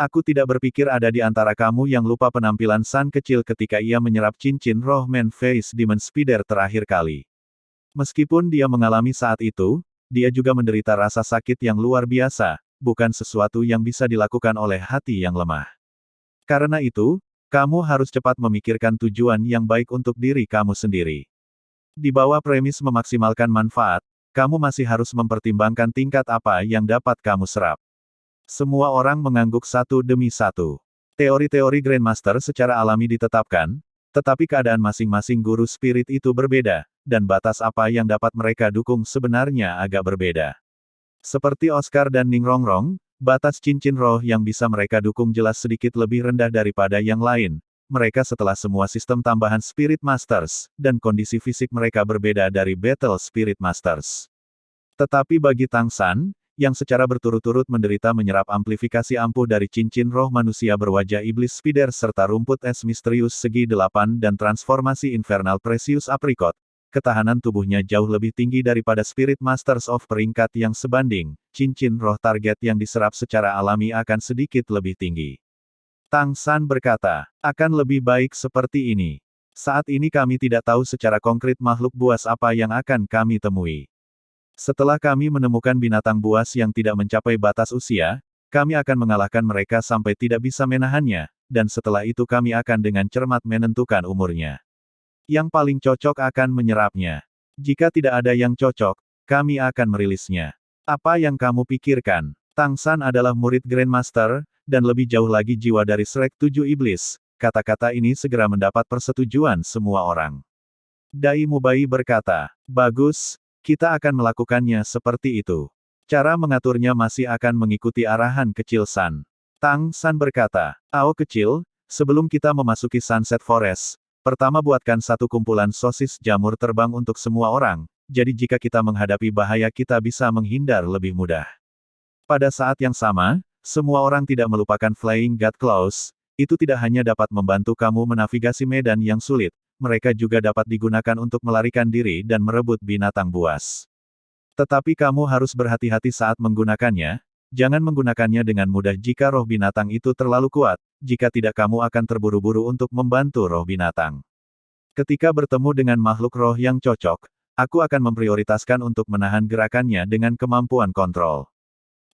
Aku tidak berpikir ada di antara kamu yang lupa penampilan Sun kecil ketika ia menyerap cincin roh Man Face Demon Spider terakhir kali. Meskipun dia mengalami saat itu, dia juga menderita rasa sakit yang luar biasa, bukan sesuatu yang bisa dilakukan oleh hati yang lemah. Karena itu, kamu harus cepat memikirkan tujuan yang baik untuk diri kamu sendiri. Di bawah premis memaksimalkan manfaat, kamu masih harus mempertimbangkan tingkat apa yang dapat kamu serap. Semua orang mengangguk satu demi satu. Teori-teori Grandmaster secara alami ditetapkan, tetapi keadaan masing-masing guru spirit itu berbeda, dan batas apa yang dapat mereka dukung sebenarnya agak berbeda. Seperti Oscar dan Ning Rongrong, batas cincin roh yang bisa mereka dukung jelas sedikit lebih rendah daripada yang lain. Mereka setelah semua sistem tambahan Spirit Masters, dan kondisi fisik mereka berbeda dari Battle Spirit Masters. Tetapi bagi Tang San, yang secara berturut-turut menderita menyerap amplifikasi ampuh dari cincin roh manusia berwajah iblis spider serta rumput es misterius segi 8 dan transformasi infernal precious apricot. Ketahanan tubuhnya jauh lebih tinggi daripada Spirit Masters of peringkat yang sebanding, cincin roh target yang diserap secara alami akan sedikit lebih tinggi. Tang San berkata, akan lebih baik seperti ini. Saat ini kami tidak tahu secara konkret makhluk buas apa yang akan kami temui. Setelah kami menemukan binatang buas yang tidak mencapai batas usia, kami akan mengalahkan mereka sampai tidak bisa menahannya, dan setelah itu kami akan dengan cermat menentukan umurnya. Yang paling cocok akan menyerapnya. Jika tidak ada yang cocok, kami akan merilisnya. Apa yang kamu pikirkan? Tang San adalah murid Grandmaster, dan lebih jauh lagi jiwa dari Shrek 7 Iblis. Kata-kata ini segera mendapat persetujuan semua orang. Dai Mubai berkata, bagus, kita akan melakukannya seperti itu. Cara mengaturnya masih akan mengikuti arahan kecil San. Tang San berkata, Ao kecil, sebelum kita memasuki Sunset Forest, pertama buatkan satu kumpulan sosis jamur terbang untuk semua orang, jadi jika kita menghadapi bahaya kita bisa menghindar lebih mudah. Pada saat yang sama, semua orang tidak melupakan Flying God Claws, itu tidak hanya dapat membantu kamu menavigasi medan yang sulit, mereka juga dapat digunakan untuk melarikan diri dan merebut binatang buas. Tetapi kamu harus berhati-hati saat menggunakannya, jangan menggunakannya dengan mudah jika roh binatang itu terlalu kuat, jika tidak kamu akan terburu-buru untuk membantu roh binatang. Ketika bertemu dengan makhluk roh yang cocok, aku akan memprioritaskan untuk menahan gerakannya dengan kemampuan kontrol.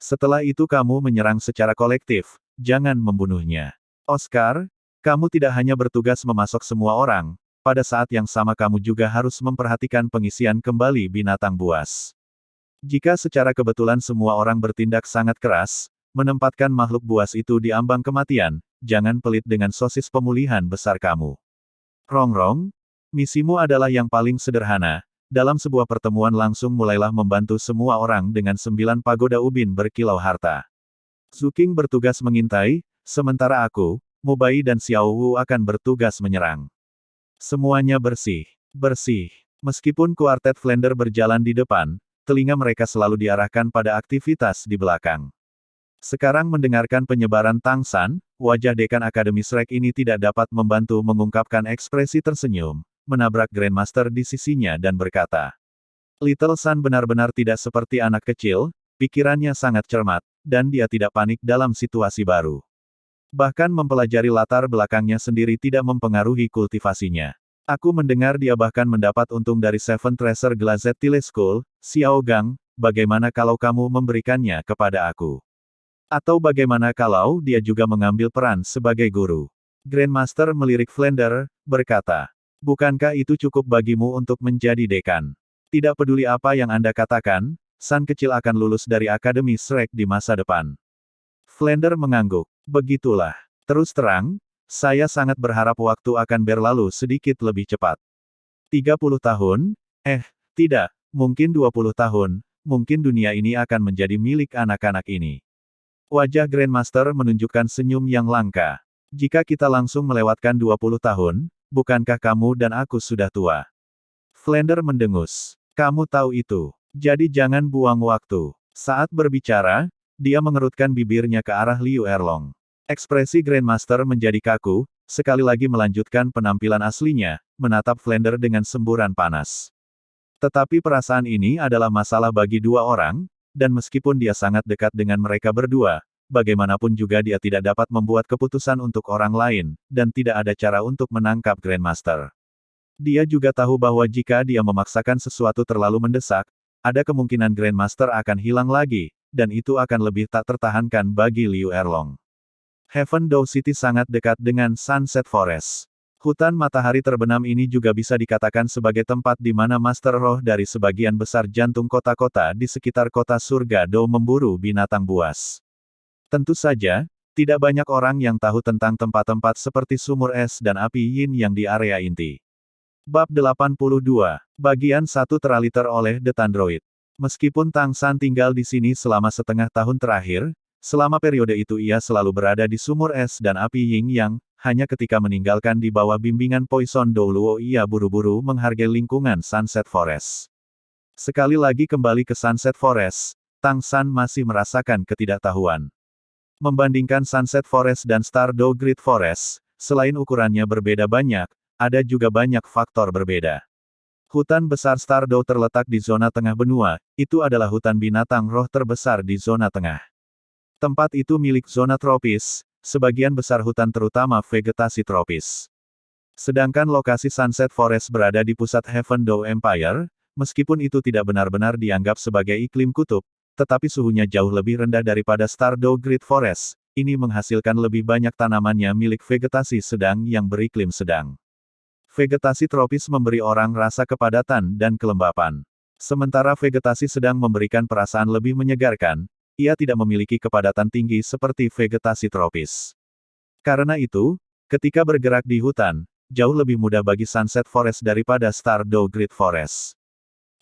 Setelah itu kamu menyerang secara kolektif, jangan membunuhnya. Oscar, kamu tidak hanya bertugas memasok semua orang, pada saat yang sama kamu juga harus memperhatikan pengisian kembali binatang buas. Jika secara kebetulan semua orang bertindak sangat keras, menempatkan makhluk buas itu di ambang kematian, jangan pelit dengan sosis pemulihan besar kamu. Rongrong, misimu adalah yang paling sederhana. Dalam sebuah pertemuan langsung mulailah membantu semua orang dengan 9 pagoda ubin berkilau harta. Zuking bertugas mengintai, sementara aku, Mubai dan Xiao Wu akan bertugas menyerang. Semuanya bersih. Bersih. Meskipun kuartet Flander berjalan di depan, telinga mereka selalu diarahkan pada aktivitas di belakang. Sekarang mendengarkan penyebaran Tang San, wajah dekan Akademi Shrek ini tidak dapat membantu mengungkapkan ekspresi tersenyum, menabrak Grandmaster di sisinya dan berkata, Little Sun benar-benar tidak seperti anak kecil, pikirannya sangat cermat, dan dia tidak panik dalam situasi baru. Bahkan mempelajari latar belakangnya sendiri tidak mempengaruhi kultivasinya. Aku mendengar dia bahkan mendapat untung dari Seven Treasure Glazed Tile School, Xiao Gang, bagaimana kalau kamu memberikannya kepada aku? Atau bagaimana kalau dia juga mengambil peran sebagai guru? Grandmaster melirik Flander, berkata, bukankah itu cukup bagimu untuk menjadi dekan? Tidak peduli apa yang Anda katakan, San kecil akan lulus dari Akademi Shrek di masa depan. Flander mengangguk. Begitulah. Terus terang, saya sangat berharap waktu akan berlalu sedikit lebih cepat. 30 tahun? Tidak, mungkin 20 tahun, mungkin dunia ini akan menjadi milik anak-anak ini. Wajah Grandmaster menunjukkan senyum yang langka. Jika kita langsung melewatkan 20 tahun, bukankah kamu dan aku sudah tua? Flander mendengus. Kamu tahu itu. Jadi jangan buang waktu. Saat berbicara, dia mengerutkan bibirnya ke arah Liu Erlong. Ekspresi Grandmaster menjadi kaku, sekali lagi melanjutkan penampilan aslinya, menatap Flander dengan semburan panas. Tetapi perasaan ini adalah masalah bagi dua orang, dan meskipun dia sangat dekat dengan mereka berdua, bagaimanapun juga dia tidak dapat membuat keputusan untuk orang lain, dan tidak ada cara untuk menangkap Grandmaster. Dia juga tahu bahwa jika dia memaksakan sesuatu terlalu mendesak, ada kemungkinan Grandmaster akan hilang lagi, dan itu akan lebih tak tertahankan bagi Liu Erlong. Heaven Dow City sangat dekat dengan Sunset Forest. Hutan matahari terbenam ini juga bisa dikatakan sebagai tempat di mana Master Roh dari sebagian besar jantung kota-kota di sekitar kota surga Do memburu binatang buas. Tentu saja, tidak banyak orang yang tahu tentang tempat-tempat seperti sumur es dan api yin yang di area inti. Bab 82, Bagian 1 teraliter oleh The Tandroid. Meskipun Tang San tinggal di sini selama setengah tahun terakhir, selama periode itu ia selalu berada di sumur es dan api yin yang, hanya ketika meninggalkan di bawah bimbingan Poison Douluo ia buru-buru menghargai lingkungan Sunset Forest. Sekali lagi kembali ke Sunset Forest, Tang San masih merasakan ketidaktahuan. Membandingkan Sunset Forest dan Stardew Great Forest, selain ukurannya berbeda banyak, ada juga banyak faktor berbeda. Hutan besar Stardew terletak di zona tengah benua, itu adalah hutan binatang roh terbesar di zona tengah. Tempat itu milik zona tropis, sebagian besar hutan terutama vegetasi tropis. Sedangkan lokasi Sunset Forest berada di pusat Heavendow Empire, meskipun itu tidak benar-benar dianggap sebagai iklim kutub, tetapi suhunya jauh lebih rendah daripada Stardew Great Forest, ini menghasilkan lebih banyak tanamannya milik vegetasi sedang yang beriklim sedang. Vegetasi tropis memberi orang rasa kepadatan dan kelembapan. Sementara vegetasi sedang memberikan perasaan lebih menyegarkan, ia tidak memiliki kepadatan tinggi seperti vegetasi tropis. Karena itu, ketika bergerak di hutan, jauh lebih mudah bagi Sunset Forest daripada Stardew Great Forest.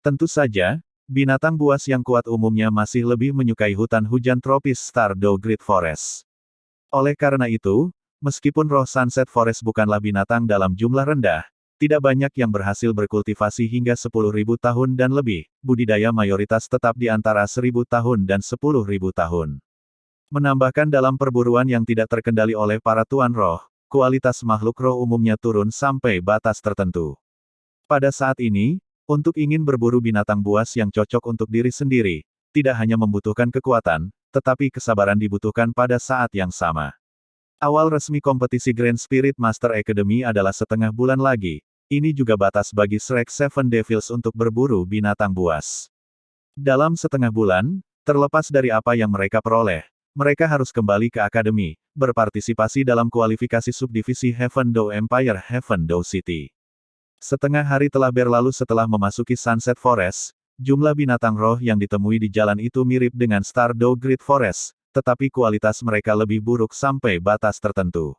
Tentu saja, binatang buas yang kuat umumnya masih lebih menyukai hutan hujan tropis Stardew Great Forest. Oleh karena itu, meskipun roh Sunset Forest bukanlah binatang dalam jumlah rendah, tidak banyak yang berhasil berkultivasi hingga 10.000 tahun dan lebih, budidaya mayoritas tetap di antara 1.000 tahun dan 10.000 tahun. Menambahkan dalam perburuan yang tidak terkendali oleh para tuan roh, kualitas makhluk roh umumnya turun sampai batas tertentu. Pada saat ini, untuk ingin berburu binatang buas yang cocok untuk diri sendiri, tidak hanya membutuhkan kekuatan, tetapi kesabaran dibutuhkan pada saat yang sama. Awal resmi kompetisi Grand Spirit Master Academy adalah setengah bulan lagi. Ini juga batas bagi Shrek Seven Devils untuk berburu binatang buas. Dalam setengah bulan, terlepas dari apa yang mereka peroleh, mereka harus kembali ke akademi, berpartisipasi dalam kualifikasi subdivisi Heavendow Empire Heavendow City. Setengah hari telah berlalu setelah memasuki Sunset Forest, jumlah binatang roh yang ditemui di jalan itu mirip dengan Stardew Great Forest, tetapi kualitas mereka lebih buruk sampai batas tertentu.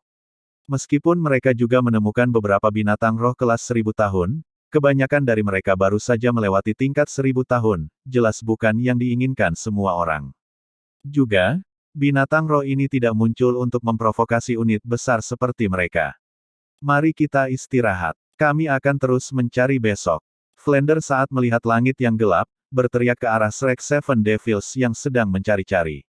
Meskipun mereka juga menemukan beberapa binatang roh kelas 1000 tahun, kebanyakan dari mereka baru saja melewati tingkat 1000 tahun, jelas bukan yang diinginkan semua orang. Juga, binatang roh ini tidak muncul untuk memprovokasi unit besar seperti mereka. Mari kita istirahat. Kami akan terus mencari besok. Flander saat melihat langit yang gelap, berteriak ke arah Shrek Seven Devils yang sedang mencari-cari.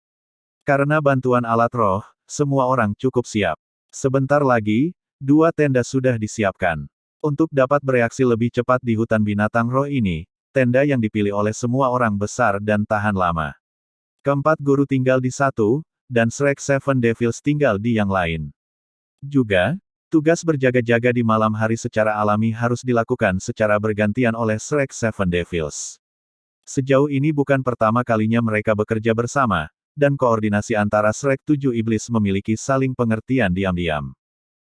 Karena bantuan alat roh, semua orang cukup siap. Sebentar lagi, 2 tenda sudah disiapkan. Untuk dapat bereaksi lebih cepat di hutan binatang roh ini, tenda yang dipilih oleh semua orang besar dan tahan lama. Keempat guru tinggal di satu, dan Shrek Seven Devils tinggal di yang lain. Juga, tugas berjaga-jaga di malam hari secara alami harus dilakukan secara bergantian oleh Shrek Seven Devils. Sejauh ini bukan pertama kalinya mereka bekerja bersama, dan koordinasi antara Shrek 7 Iblis memiliki saling pengertian diam-diam.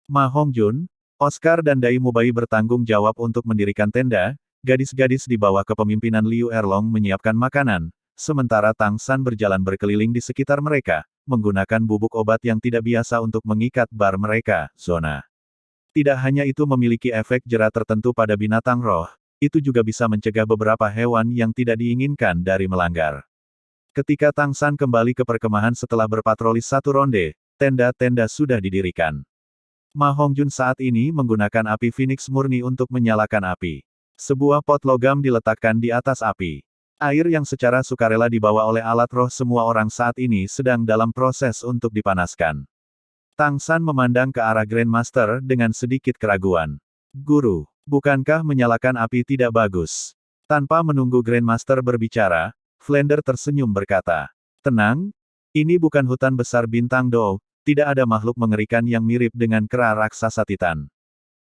Ma Hongjun, Oscar dan Dai Mubai bertanggung jawab untuk mendirikan tenda, gadis-gadis di bawah kepemimpinan Liu Erlong menyiapkan makanan, sementara Tang San berjalan berkeliling di sekitar mereka, menggunakan bubuk obat yang tidak biasa untuk mengikat bar mereka, zona. Tidak hanya itu memiliki efek jera tertentu pada binatang roh, itu juga bisa mencegah beberapa hewan yang tidak diinginkan dari melanggar. Ketika Tang San kembali ke perkemahan setelah berpatroli 1 ronde, tenda-tenda sudah didirikan. Ma Hongjun saat ini menggunakan api Phoenix murni untuk menyalakan api. Sebuah pot logam diletakkan di atas api. Air yang secara sukarela dibawa oleh alat roh semua orang saat ini sedang dalam proses untuk dipanaskan. Tang San memandang ke arah Grandmaster dengan sedikit keraguan. Guru, bukankah menyalakan api tidak bagus? Tanpa menunggu Grandmaster berbicara, Flander tersenyum berkata, "Tenang, ini bukan hutan besar bintang Do, tidak ada makhluk mengerikan yang mirip dengan kera raksasa Titan.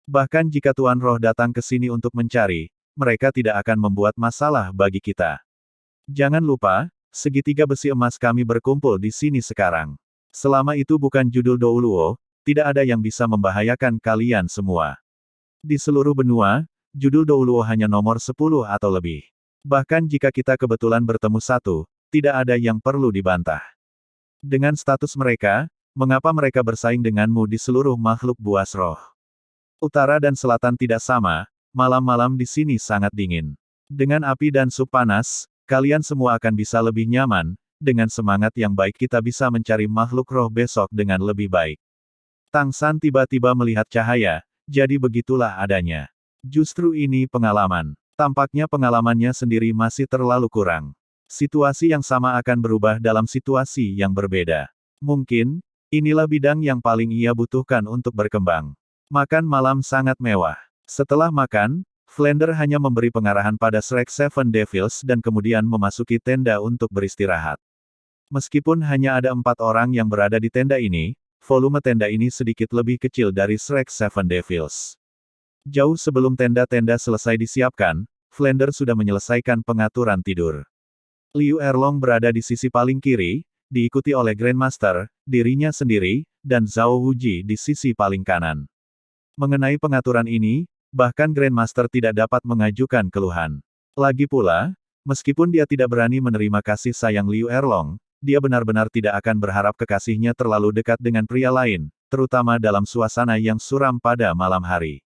Bahkan jika Tuan Roh datang ke sini untuk mencari, mereka tidak akan membuat masalah bagi kita. Jangan lupa, segitiga besi emas kami berkumpul di sini sekarang. Selama itu bukan judul Douluo, tidak ada yang bisa membahayakan kalian semua. Di seluruh benua, judul Douluo hanya nomor 10 atau lebih. Bahkan jika kita kebetulan bertemu satu, tidak ada yang perlu dibantah. Dengan status mereka, mengapa mereka bersaing denganmu di seluruh makhluk buas roh? Utara dan selatan tidak sama, malam-malam di sini sangat dingin. Dengan api dan sup panas, kalian semua akan bisa lebih nyaman, dengan semangat yang baik kita bisa mencari makhluk roh besok dengan lebih baik." Tang San tiba-tiba melihat cahaya, jadi begitulah adanya. Justru ini pengalaman. Tampaknya pengalamannya sendiri masih terlalu kurang. Situasi yang sama akan berubah dalam situasi yang berbeda. Mungkin, inilah bidang yang paling ia butuhkan untuk berkembang. Makan malam sangat mewah. Setelah makan, Flander hanya memberi pengarahan pada Shrek Seven Devils dan kemudian memasuki tenda untuk beristirahat. Meskipun hanya ada 4 orang yang berada di tenda ini, volume tenda ini sedikit lebih kecil dari Shrek Seven Devils. Jauh sebelum tenda-tenda selesai disiapkan, Flander sudah menyelesaikan pengaturan tidur. Liu Erlong berada di sisi paling kiri, diikuti oleh Grandmaster, dirinya sendiri, dan Zhao Wuji di sisi paling kanan. Mengenai pengaturan ini, bahkan Grandmaster tidak dapat mengajukan keluhan. Lagi pula, meskipun dia tidak berani menerima kasih sayang Liu Erlong, dia benar-benar tidak akan berharap kekasihnya terlalu dekat dengan pria lain, terutama dalam suasana yang suram pada malam hari.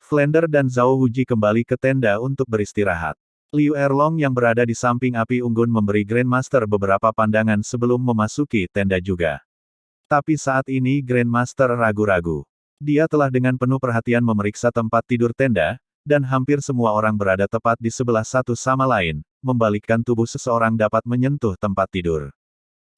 Flander dan Zhao Wuji kembali ke tenda untuk beristirahat. Liu Erlong yang berada di samping api unggun memberi Grandmaster beberapa pandangan sebelum memasuki tenda juga. Tapi saat ini Grandmaster ragu-ragu. Dia telah dengan penuh perhatian memeriksa tempat tidur tenda, dan hampir semua orang berada tepat di sebelah satu sama lain, membalikkan tubuh seseorang dapat menyentuh tempat tidur.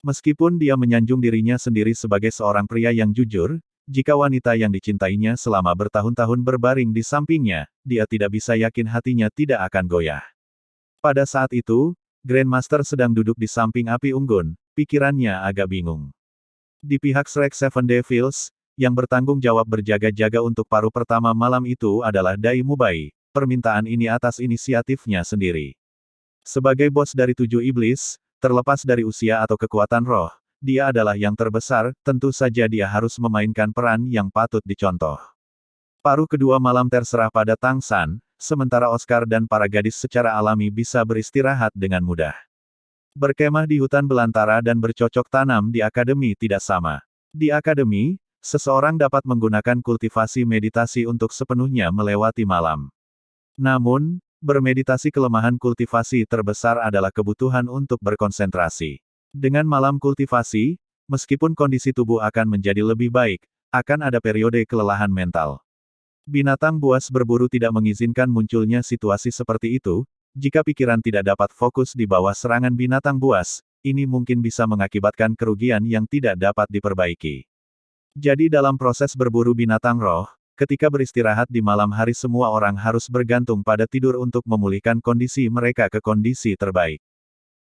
Meskipun dia menyanjung dirinya sendiri sebagai seorang pria yang jujur, jika wanita yang dicintainya selama bertahun-tahun berbaring di sampingnya, dia tidak bisa yakin hatinya tidak akan goyah. Pada saat itu, Grandmaster sedang duduk di samping api unggun, pikirannya agak bingung. Di pihak Shrek Seven Devils, yang bertanggung jawab berjaga-jaga untuk paruh pertama malam itu adalah Dai Mubai, permintaan ini atas inisiatifnya sendiri. Sebagai bos dari 7 iblis, terlepas dari usia atau kekuatan roh, dia adalah yang terbesar, tentu saja dia harus memainkan peran yang patut dicontoh. Paruh kedua malam terserah pada Tang San, sementara Oscar dan para gadis secara alami bisa beristirahat dengan mudah. Berkemah di hutan belantara dan bercocok tanam di akademi tidak sama. Di akademi, seseorang dapat menggunakan kultivasi meditasi untuk sepenuhnya melewati malam. Namun, bermeditasi kelemahan kultivasi terbesar adalah kebutuhan untuk berkonsentrasi. Dengan malam kultivasi, meskipun kondisi tubuh akan menjadi lebih baik, akan ada periode kelelahan mental. Binatang buas berburu tidak mengizinkan munculnya situasi seperti itu. Jika pikiran tidak dapat fokus di bawah serangan binatang buas, ini mungkin bisa mengakibatkan kerugian yang tidak dapat diperbaiki. Jadi dalam proses berburu binatang roh, ketika beristirahat di malam hari semua orang harus bergantung pada tidur untuk memulihkan kondisi mereka ke kondisi terbaik.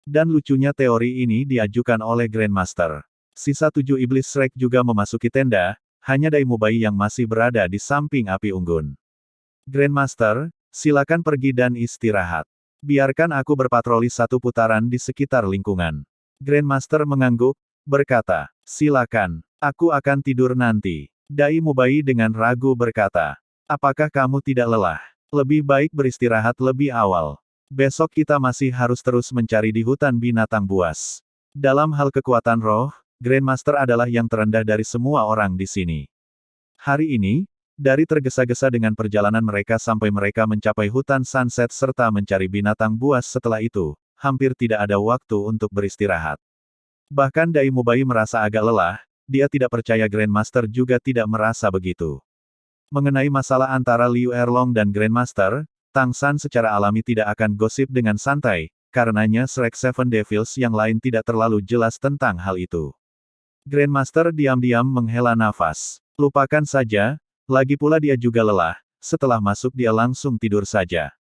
Dan lucunya teori ini diajukan oleh Grandmaster. Sisa 7 iblis Shrek juga memasuki tenda, hanya Dai Mubai yang masih berada di samping api unggun. Grandmaster, silakan pergi dan istirahat. Biarkan aku berpatroli 1 putaran di sekitar lingkungan. Grandmaster mengangguk, berkata, silakan, aku akan tidur nanti. Dai Mubai dengan ragu berkata, apakah kamu tidak lelah? Lebih baik beristirahat lebih awal. Besok kita masih harus terus mencari di hutan binatang buas. Dalam hal kekuatan roh, Grandmaster adalah yang terendah dari semua orang di sini. Hari ini, dari tergesa-gesa dengan perjalanan mereka sampai mereka mencapai hutan sunset serta mencari binatang buas setelah itu, hampir tidak ada waktu untuk beristirahat. Bahkan Dai Mubai merasa agak lelah, dia tidak percaya Grandmaster juga tidak merasa begitu. Mengenai masalah antara Liu Erlong dan Grandmaster, Tang San secara alami tidak akan gosip dengan santai, karenanya Shrek Seven Devils yang lain tidak terlalu jelas tentang hal itu. Grandmaster diam-diam menghela nafas. Lupakan saja, lagi pula dia juga lelah, setelah masuk dia langsung tidur saja.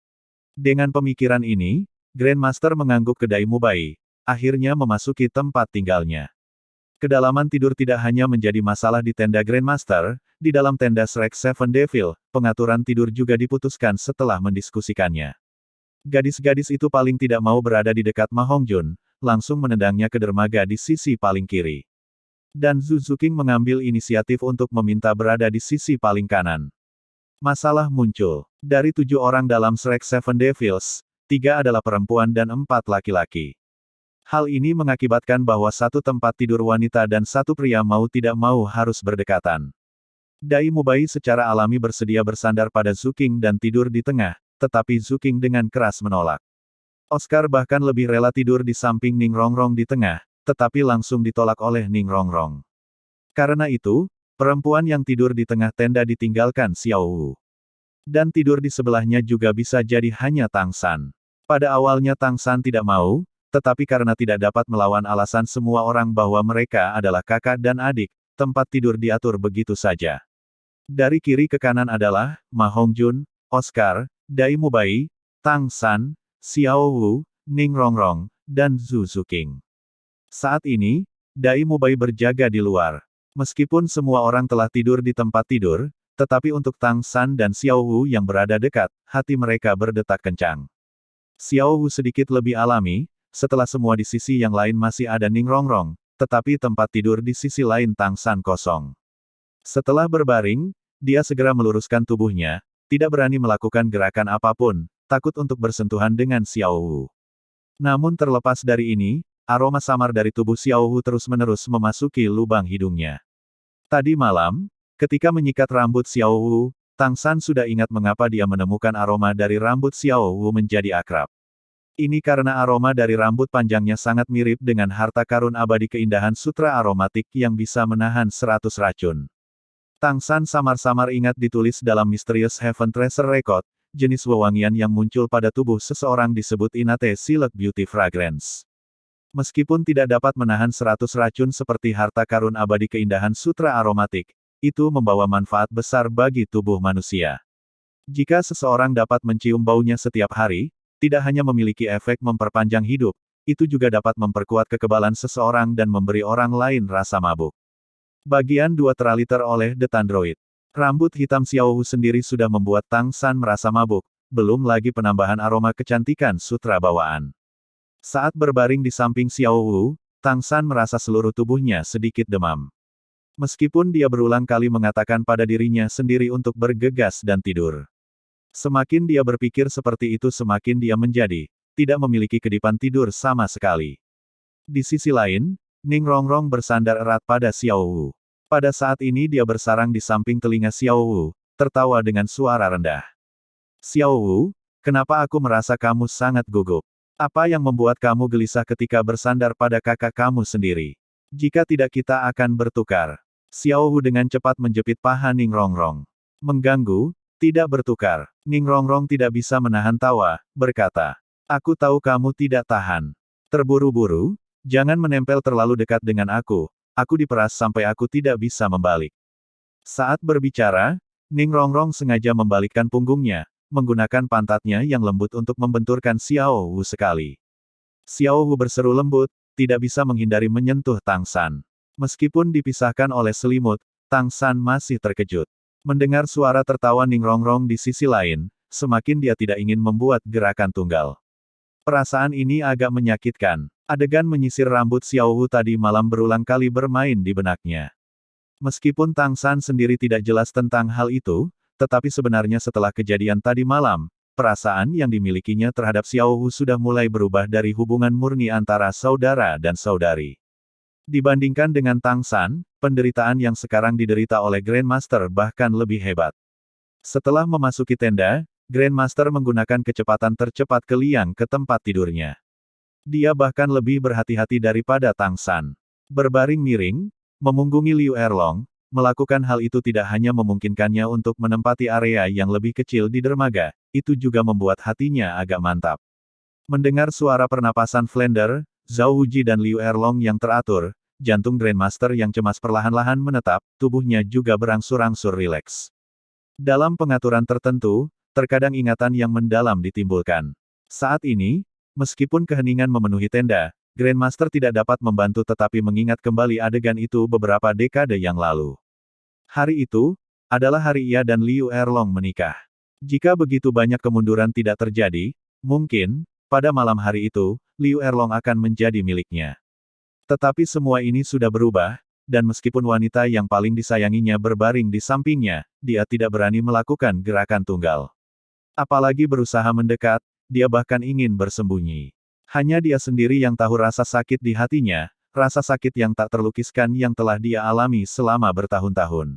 Dengan pemikiran ini, Grandmaster mengangguk ke Dai Mubai, akhirnya memasuki tempat tinggalnya. Kedalaman tidur tidak hanya menjadi masalah di tenda Grandmaster, di dalam tenda Shrek Seven Devil, pengaturan tidur juga diputuskan setelah mendiskusikannya. Gadis-gadis itu paling tidak mau berada di dekat Ma Hongjun, langsung menendangnya ke dermaga di sisi paling kiri. Dan Zhu Zuqing mengambil inisiatif untuk meminta berada di sisi paling kanan. Masalah muncul. Dari 7 orang dalam Shrek Seven Devils, 3 adalah perempuan dan 4 laki-laki. Hal ini mengakibatkan bahwa 1 tempat tidur wanita dan 1 pria mau tidak mau harus berdekatan. Dai Mubai secara alami bersedia bersandar pada Zuqing dan tidur di tengah, tetapi Zuqing dengan keras menolak. Oscar bahkan lebih rela tidur di samping Ning Rongrong di tengah, tetapi langsung ditolak oleh Ning Rongrong. Karena itu, perempuan yang tidur di tengah tenda ditinggalkan Xiao Wu. Dan tidur di sebelahnya juga bisa jadi hanya Tang San. Pada awalnya Tang San tidak mau, tetapi karena tidak dapat melawan alasan semua orang bahwa mereka adalah kakak dan adik, tempat tidur diatur begitu saja. Dari kiri ke kanan adalah Ma Hongjun, Oscar, Dai Mubai, Tang San, Xiao Wu, Ning Rongrong, dan Zhu Zuqing. Saat ini, Dai Mubai berjaga di luar. Meskipun semua orang telah tidur di tempat tidur, tetapi untuk Tang San dan Xiao Wu yang berada dekat, hati mereka berdetak kencang. Xiao Wu sedikit lebih alami, setelah semua di sisi yang lain masih ada Ning Rongrong, tetapi tempat tidur di sisi lain Tang San kosong. Setelah berbaring, dia segera meluruskan tubuhnya, tidak berani melakukan gerakan apapun, takut untuk bersentuhan dengan Xiao Wu. Namun terlepas dari ini, aroma samar dari tubuh Xiao Wu terus-menerus memasuki lubang hidungnya. Tadi malam, ketika menyikat rambut Xiao Wu, Tang San sudah ingat mengapa dia menemukan aroma dari rambut Xiao Wu menjadi akrab. Ini karena aroma dari rambut panjangnya sangat mirip dengan harta karun abadi keindahan sutra aromatik yang bisa menahan 100 racun. Tang San samar-samar ingat ditulis dalam Mysterious Heaven Treasure Record, jenis wewangian yang muncul pada tubuh seseorang disebut Inate Silk Beauty Fragrance. Meskipun tidak dapat menahan 100 racun seperti harta karun abadi keindahan sutra aromatik, itu membawa manfaat besar bagi tubuh manusia. Jika seseorang dapat mencium baunya setiap hari, tidak hanya memiliki efek memperpanjang hidup, itu juga dapat memperkuat kekebalan seseorang dan memberi orang lain rasa mabuk. Bagian 2 teraliter oleh The Tandroid. Rambut hitam Xiao Wu sendiri sudah membuat Tang San merasa mabuk, belum lagi penambahan aroma kecantikan sutra bawaan. Saat berbaring di samping Xiao Wu, Tang San merasa seluruh tubuhnya sedikit demam. Meskipun dia berulang kali mengatakan pada dirinya sendiri untuk bergegas dan tidur. Semakin dia berpikir seperti itu semakin dia menjadi, tidak memiliki kedipan tidur sama sekali. Di sisi lain, Ning Rongrong bersandar erat pada Xiao Wu. Pada saat ini dia bersarang di samping telinga Xiao Wu, tertawa dengan suara rendah. Xiao Wu, kenapa aku merasa kamu sangat gugup? Apa yang membuat kamu gelisah ketika bersandar pada kakak kamu sendiri? Jika tidak kita akan bertukar. Xiao Wu dengan cepat menjepit paha Ning Rongrong. Mengganggu, tidak bertukar. Ning Rongrong tidak bisa menahan tawa, berkata. Aku tahu kamu tidak tahan. Terburu-buru, jangan menempel terlalu dekat dengan aku diperas sampai aku tidak bisa membalik. Saat berbicara, Ning Rongrong sengaja membalikkan punggungnya, menggunakan pantatnya yang lembut untuk membenturkan Xiao Wu sekali. Xiao Wu berseru lembut, tidak bisa menghindari menyentuh Tang San. Meskipun dipisahkan oleh selimut, Tang San masih terkejut. Mendengar suara tertawa Ning Rongrong di sisi lain, semakin dia tidak ingin membuat gerakan tunggal. Perasaan ini agak menyakitkan. Adegan menyisir rambut Xiao Wu tadi malam berulang kali bermain di benaknya. Meskipun Tang San sendiri tidak jelas tentang hal itu, tetapi sebenarnya setelah kejadian tadi malam, perasaan yang dimilikinya terhadap Xiao Wu sudah mulai berubah dari hubungan murni antara saudara dan saudari. Dibandingkan dengan Tang San, penderitaan yang sekarang diderita oleh Grandmaster bahkan lebih hebat. Setelah memasuki tenda, Grandmaster menggunakan kecepatan tercepat ke liang ke tempat tidurnya. Dia bahkan lebih berhati-hati daripada Tang San. Berbaring miring, memunggungi Liu Erlong, melakukan hal itu tidak hanya memungkinkannya untuk menempati area yang lebih kecil di dermaga, itu juga membuat hatinya agak mantap. Mendengar suara pernapasan Flender, Zhao Wuji dan Liu Erlong yang teratur, jantung Grandmaster yang cemas perlahan-lahan menetap, tubuhnya juga berangsur-angsur rileks. Dalam pengaturan tertentu, terkadang ingatan yang mendalam ditimbulkan. Saat ini, meskipun keheningan memenuhi tenda, Grandmaster tidak dapat membantu tetapi mengingat kembali adegan itu beberapa dekade yang lalu. Hari itu, adalah hari ia dan Liu Erlong menikah. Jika begitu banyak kemunduran tidak terjadi, mungkin, pada malam hari itu, Liu Erlong akan menjadi miliknya. Tetapi semua ini sudah berubah, dan meskipun wanita yang paling disayanginya berbaring di sampingnya, dia tidak berani melakukan gerakan tunggal. Apalagi berusaha mendekat, dia bahkan ingin bersembunyi. Hanya dia sendiri yang tahu rasa sakit di hatinya, rasa sakit yang tak terlukiskan yang telah dia alami selama bertahun-tahun.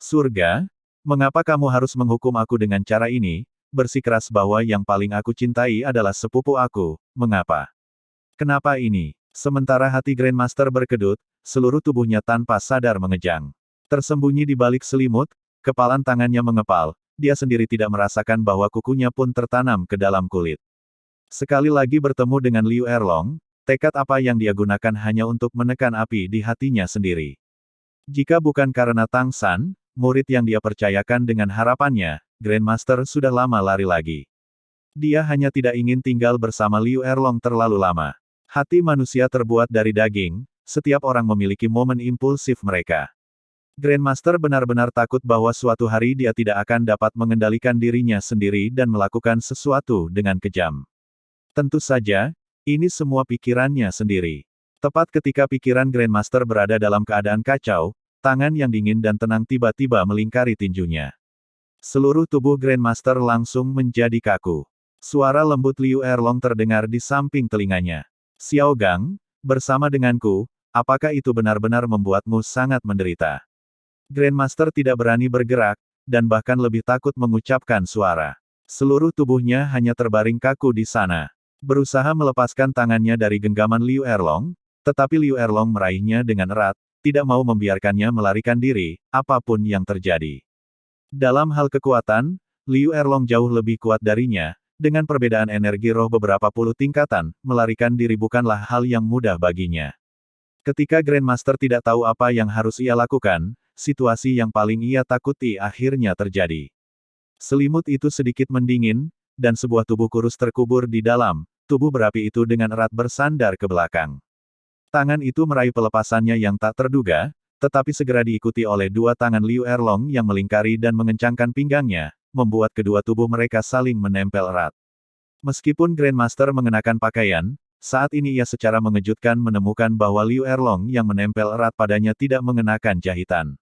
Surga, mengapa kamu harus menghukum aku dengan cara ini? Bersikeras bahwa yang paling aku cintai adalah sepupu aku, mengapa? Kenapa ini? Sementara hati Grandmaster berkedut, seluruh tubuhnya tanpa sadar mengejang. Tersembunyi di balik selimut, kepalan tangannya mengepal, dia sendiri tidak merasakan bahwa kukunya pun tertanam ke dalam kulit. Sekali lagi bertemu dengan Liu Erlong, tekad apa yang dia gunakan hanya untuk menekan api di hatinya sendiri. Jika bukan karena Tang San, murid yang dia percayakan dengan harapannya, Grandmaster sudah lama lari lagi. Dia hanya tidak ingin tinggal bersama Liu Erlong terlalu lama. Hati manusia terbuat dari daging, setiap orang memiliki momen impulsif mereka. Grandmaster benar-benar takut bahwa suatu hari dia tidak akan dapat mengendalikan dirinya sendiri dan melakukan sesuatu dengan kejam. Tentu saja, ini semua pikirannya sendiri. Tepat ketika pikiran Grandmaster berada dalam keadaan kacau, tangan yang dingin dan tenang tiba-tiba melingkari tinjunya. Seluruh tubuh Grandmaster langsung menjadi kaku. Suara lembut Liu Erlong terdengar di samping telinganya. Xiao Gang, bersama denganku, apakah itu benar-benar membuatmu sangat menderita? Grandmaster tidak berani bergerak, dan bahkan lebih takut mengucapkan suara. Seluruh tubuhnya hanya terbaring kaku di sana. Berusaha melepaskan tangannya dari genggaman Liu Erlong, tetapi Liu Erlong meraihnya dengan erat, tidak mau membiarkannya melarikan diri, apapun yang terjadi. Dalam hal kekuatan, Liu Erlong jauh lebih kuat darinya, dengan perbedaan energi roh beberapa puluh tingkatan, melarikan diri bukanlah hal yang mudah baginya. Ketika Grandmaster tidak tahu apa yang harus ia lakukan, situasi yang paling ia takuti akhirnya terjadi. Selimut itu sedikit mendingin, dan sebuah tubuh kurus terkubur di dalam, tubuh berapi itu dengan erat bersandar ke belakang. Tangan itu meraih pelepasannya yang tak terduga, tetapi segera diikuti oleh dua tangan Liu Erlong yang melingkari dan mengencangkan pinggangnya, membuat kedua tubuh mereka saling menempel erat. Meskipun Grandmaster mengenakan pakaian, saat ini ia secara mengejutkan menemukan bahwa Liu Erlong yang menempel erat padanya tidak mengenakan jahitan.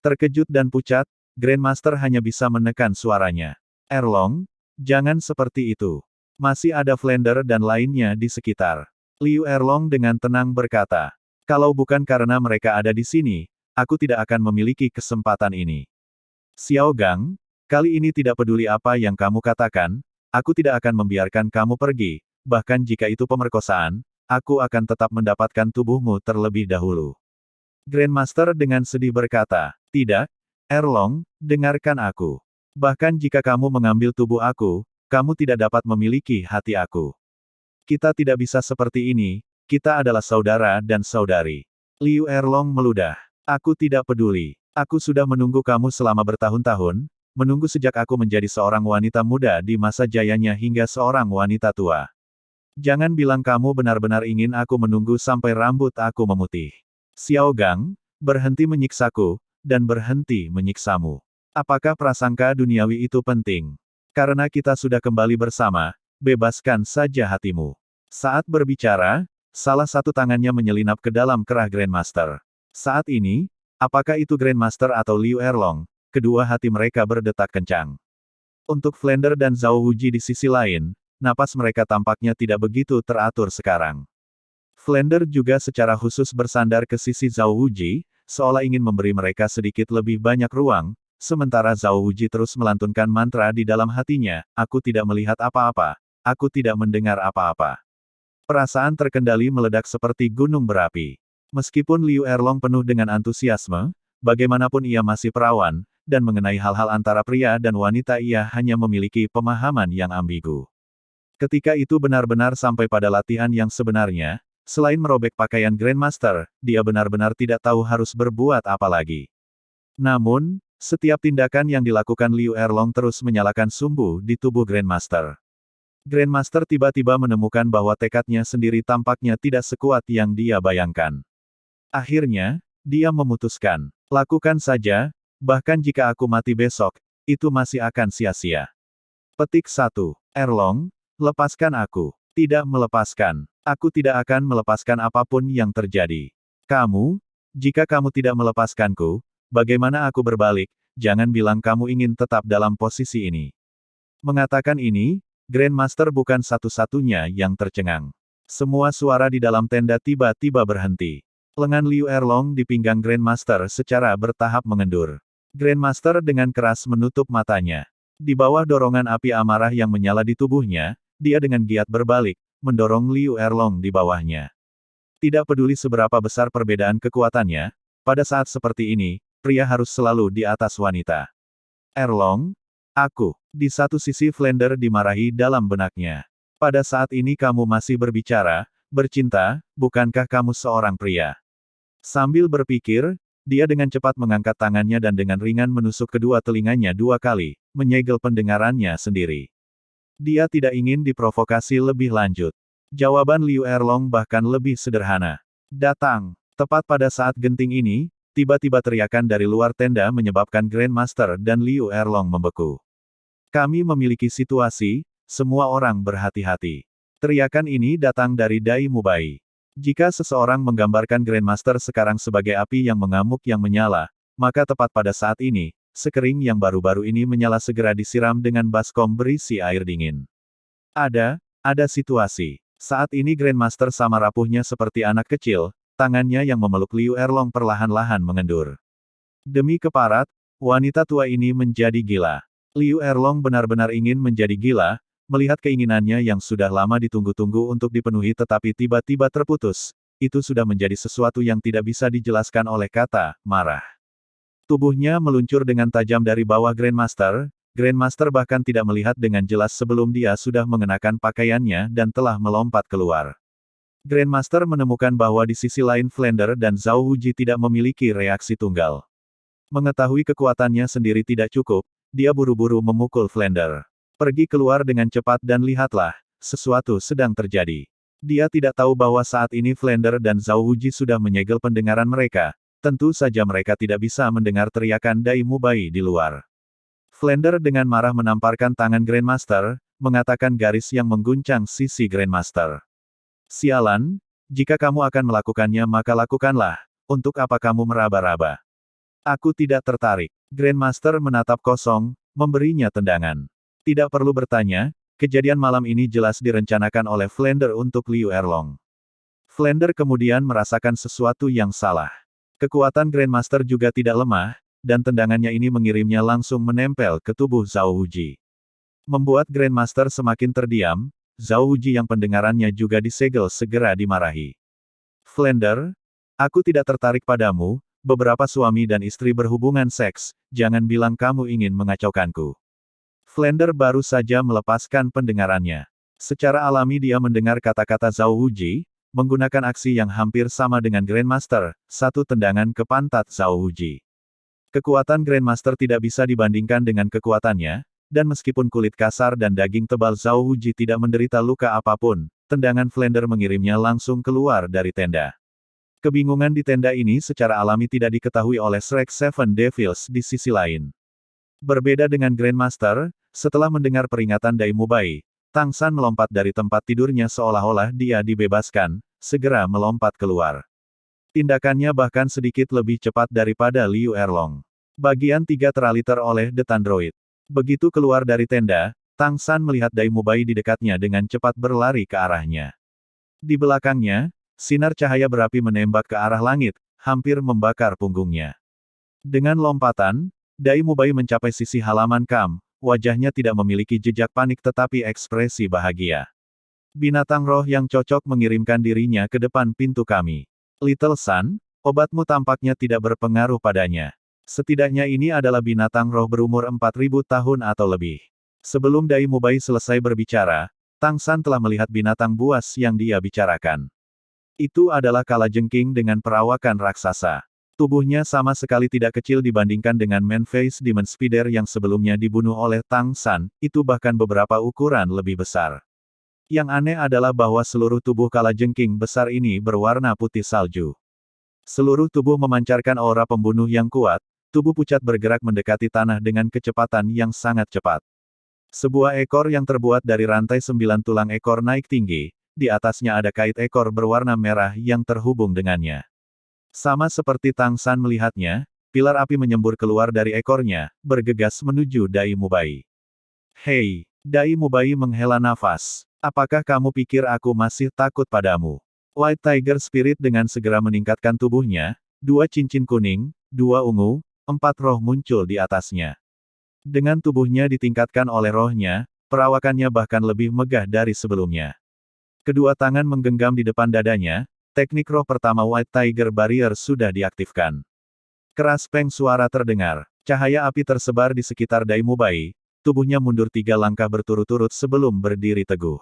Terkejut dan pucat, Grandmaster hanya bisa menekan suaranya. Erlong, jangan seperti itu. Masih ada Flander dan lainnya di sekitar. Liu Erlong dengan tenang berkata, kalau bukan karena mereka ada di sini, aku tidak akan memiliki kesempatan ini. Xiao Gang, kali ini tidak peduli apa yang kamu katakan, aku tidak akan membiarkan kamu pergi, bahkan jika itu pemerkosaan, aku akan tetap mendapatkan tubuhmu terlebih dahulu. Grandmaster dengan sedih berkata, tidak, Erlong, dengarkan aku. Bahkan jika kamu mengambil tubuh aku, kamu tidak dapat memiliki hati aku. Kita tidak bisa seperti ini, kita adalah saudara dan saudari. Liu Erlong meludah. Aku tidak peduli. Aku sudah menunggu kamu selama bertahun-tahun, menunggu sejak aku menjadi seorang wanita muda di masa jayanya hingga seorang wanita tua. Jangan bilang kamu benar-benar ingin aku menunggu sampai rambut aku memutih. Xiao Gang, berhenti menyiksaku, dan berhenti menyiksamu. Apakah prasangka duniawi itu penting? Karena kita sudah kembali bersama, bebaskan saja hatimu. Saat berbicara, salah satu tangannya menyelinap ke dalam kerah Grandmaster. Saat ini, apakah itu Grandmaster atau Liu Erlong, kedua hati mereka berdetak kencang. Untuk Flander dan Zhao Wuji di sisi lain, napas mereka tampaknya tidak begitu teratur sekarang. Flander juga secara khusus bersandar ke sisi Zhao Wuji, seolah ingin memberi mereka sedikit lebih banyak ruang, sementara Zhao Wuji terus melantunkan mantra di dalam hatinya, aku tidak melihat apa-apa, aku tidak mendengar apa-apa. Perasaan terkendali meledak seperti gunung berapi. Meskipun Liu Erlong penuh dengan antusiasme, bagaimanapun ia masih perawan, dan mengenai hal-hal antara pria dan wanita ia hanya memiliki pemahaman yang ambigu. Ketika itu benar-benar sampai pada latihan yang sebenarnya, selain merobek pakaian Grandmaster, dia benar-benar tidak tahu harus berbuat apa lagi. Namun, setiap tindakan yang dilakukan Liu Erlong terus menyalakan sumbu di tubuh Grandmaster. Grandmaster tiba-tiba menemukan bahwa tekadnya sendiri tampaknya tidak sekuat yang dia bayangkan. Akhirnya, dia memutuskan, lakukan saja, bahkan jika aku mati besok, itu masih akan sia-sia. Petik 1. Erlong, lepaskan aku. Tidak melepaskan. Aku tidak akan melepaskan apapun yang terjadi. Kamu, jika kamu tidak melepaskanku, bagaimana aku berbalik, jangan bilang kamu ingin tetap dalam posisi ini. Mengatakan ini, Grandmaster bukan satu-satunya yang tercengang. Semua suara di dalam tenda tiba-tiba berhenti. Lengan Liu Erlong di pinggang Grandmaster secara bertahap mengendur. Grandmaster dengan keras menutup matanya. Di bawah dorongan api amarah yang menyala di tubuhnya, dia dengan giat berbalik, mendorong Liu Erlong di bawahnya. Tidak peduli seberapa besar perbedaan kekuatannya, pada saat seperti ini, pria harus selalu di atas wanita. Erlong, aku. Di satu sisi Flander dimarahi dalam benaknya. Pada saat ini kamu masih berbicara, bercinta, bukankah kamu seorang pria? Sambil berpikir, dia dengan cepat mengangkat tangannya dan dengan ringan menusuk kedua telinganya 2 kali, menyegel pendengarannya sendiri. Dia tidak ingin diprovokasi lebih lanjut. Jawaban Liu Erlong bahkan lebih sederhana. Datang. Tepat pada saat genting ini, tiba-tiba teriakan dari luar tenda menyebabkan Grandmaster dan Liu Erlong membeku. Kami memiliki situasi, semua orang berhati-hati. Teriakan ini datang dari Dai Mubai. Jika seseorang menggambarkan Grandmaster sekarang sebagai api yang mengamuk yang menyala, maka tepat pada saat ini, sekering yang baru-baru ini menyala segera disiram dengan baskom berisi air dingin. Ada situasi. Saat ini Grandmaster sama rapuhnya seperti anak kecil, tangannya yang memeluk Liu Erlong perlahan-lahan mengendur. Demi keparat, wanita tua ini menjadi gila. Liu Erlong benar-benar ingin menjadi gila, melihat keinginannya yang sudah lama ditunggu-tunggu untuk dipenuhi tetapi tiba-tiba terputus, itu sudah menjadi sesuatu yang tidak bisa dijelaskan oleh kata, marah. Tubuhnya meluncur dengan tajam dari bawah Grandmaster, Grandmaster bahkan tidak melihat dengan jelas sebelum dia sudah mengenakan pakaiannya dan telah melompat keluar. Grandmaster menemukan bahwa di sisi lain Flander dan Zhao Wuji tidak memiliki reaksi tunggal. Mengetahui kekuatannya sendiri tidak cukup, dia buru-buru memukul Flander. Pergi keluar dengan cepat dan lihatlah, sesuatu sedang terjadi. Dia tidak tahu bahwa saat ini Flander dan Zhao Wuji sudah menyegel pendengaran mereka, tentu saja mereka tidak bisa mendengar teriakan Dai Mubai di luar. Flander dengan marah menamparkan tangan Grandmaster, mengatakan garis yang mengguncang sisi Grandmaster. Sialan, jika kamu akan melakukannya maka lakukanlah, untuk apa kamu meraba-raba? Aku tidak tertarik. Grandmaster menatap kosong, memberinya tendangan. Tidak perlu bertanya, kejadian malam ini jelas direncanakan oleh Flander untuk Liu Erlong. Flander kemudian merasakan sesuatu yang salah. Kekuatan Grandmaster juga tidak lemah, dan tendangannya ini mengirimnya langsung menempel ke tubuh Zhao Wuji. Membuat Grandmaster semakin terdiam, Zhao Wuji yang pendengarannya juga disegel segera dimarahi. Flander, aku tidak tertarik padamu, beberapa suami dan istri berhubungan seks, jangan bilang kamu ingin mengacaukanku. Flander baru saja melepaskan pendengarannya. Secara alami dia mendengar kata-kata Zhao Wuji, menggunakan aksi yang hampir sama dengan Grandmaster, satu tendangan ke pantat Zhao Wuji. Kekuatan Grandmaster tidak bisa dibandingkan dengan kekuatannya, dan meskipun kulit kasar dan daging tebal Zhao Wuji tidak menderita luka apapun, tendangan Flander mengirimnya langsung keluar dari tenda. Kebingungan di tenda ini secara alami tidak diketahui oleh Shrek Seven Devils di sisi lain. Berbeda dengan Grandmaster, setelah mendengar peringatan Dai Mubai, Tang San melompat dari tempat tidurnya seolah-olah dia dibebaskan, segera melompat keluar. Tindakannya bahkan sedikit lebih cepat daripada Liu Erlong. Bagian 3 teraliter oleh The Tandroid. Begitu keluar dari tenda, Tang San melihat Dai Mubai di dekatnya dengan cepat berlari ke arahnya. Di belakangnya, sinar cahaya berapi menembak ke arah langit, hampir membakar punggungnya. Dengan lompatan, Dai Mubai mencapai sisi halaman kamp, wajahnya tidak memiliki jejak panik tetapi ekspresi bahagia. Binatang roh yang cocok mengirimkan dirinya ke depan pintu kami. Little Sun, obatmu tampaknya tidak berpengaruh padanya. Setidaknya ini adalah binatang roh berumur 4000 tahun atau lebih. Sebelum Dai Mubai selesai berbicara, Tang San telah melihat binatang buas yang dia bicarakan. Itu adalah kalajengking dengan perawakan raksasa. Tubuhnya sama sekali tidak kecil dibandingkan dengan Man-Face Demon Spider yang sebelumnya dibunuh oleh Tang San, itu bahkan beberapa ukuran lebih besar. Yang aneh adalah bahwa seluruh tubuh kalajengking besar ini berwarna putih salju. Seluruh tubuh memancarkan aura pembunuh yang kuat, tubuh pucat bergerak mendekati tanah dengan kecepatan yang sangat cepat. Sebuah ekor yang terbuat dari rantai 9 tulang ekor naik tinggi, di atasnya ada kait ekor berwarna merah yang terhubung dengannya. Sama seperti Tang San melihatnya, pilar api menyembur keluar dari ekornya, bergegas menuju Dai Mubai. Hei, Dai Mubai menghela nafas. Apakah kamu pikir aku masih takut padamu? White Tiger Spirit dengan segera meningkatkan tubuhnya, 2 cincin kuning, 2 ungu, 4 roh muncul di atasnya. Dengan tubuhnya ditingkatkan oleh rohnya, perawakannya bahkan lebih megah dari sebelumnya. Kedua tangan menggenggam di depan dadanya, teknik roh pertama White Tiger Barrier sudah diaktifkan. Keras peng suara terdengar, cahaya api tersebar di sekitar Dai Mubai, tubuhnya mundur 3 langkah berturut-turut sebelum berdiri teguh.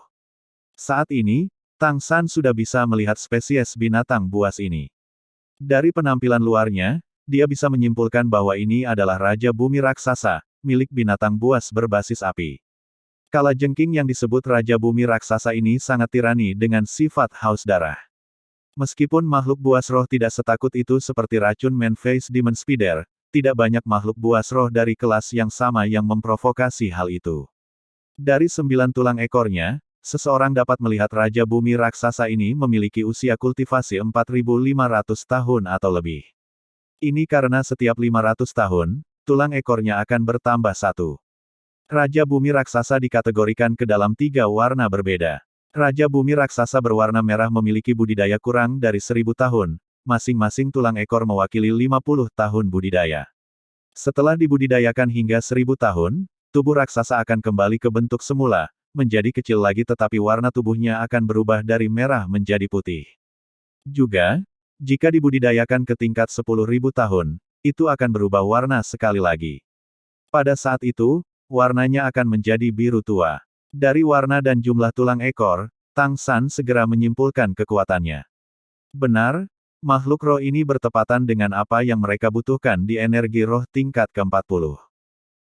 Saat ini, Tang San sudah bisa melihat spesies binatang buas ini. Dari penampilan luarnya, dia bisa menyimpulkan bahwa ini adalah Raja Bumi Raksasa, milik binatang buas berbasis api. Kalajengking yang disebut Raja Bumi Raksasa ini sangat tirani dengan sifat haus darah. Meskipun makhluk buas roh tidak setakut itu seperti racun Man-Face Demon Spider, tidak banyak makhluk buas roh dari kelas yang sama yang memprovokasi hal itu. Dari 9 tulang ekornya, seseorang dapat melihat Raja Bumi Raksasa ini memiliki usia kultivasi 4.500 tahun atau lebih. Ini karena setiap 500 tahun, tulang ekornya akan bertambah satu. Raja Bumi Raksasa dikategorikan ke dalam 3 warna berbeda. Raja Bumi Raksasa berwarna merah memiliki budidaya kurang dari 1000 tahun, masing-masing tulang ekor mewakili 50 tahun budidaya. Setelah dibudidayakan hingga 1000 tahun, tubuh raksasa akan kembali ke bentuk semula, menjadi kecil lagi tetapi warna tubuhnya akan berubah dari merah menjadi putih. Juga, jika dibudidayakan ke tingkat 10.000 tahun, itu akan berubah warna sekali lagi. Pada saat itu, warnanya akan menjadi biru tua. Dari warna dan jumlah tulang ekor, Tang San segera menyimpulkan kekuatannya. Benar, makhluk roh ini bertepatan dengan apa yang mereka butuhkan di energi roh tingkat ke-40.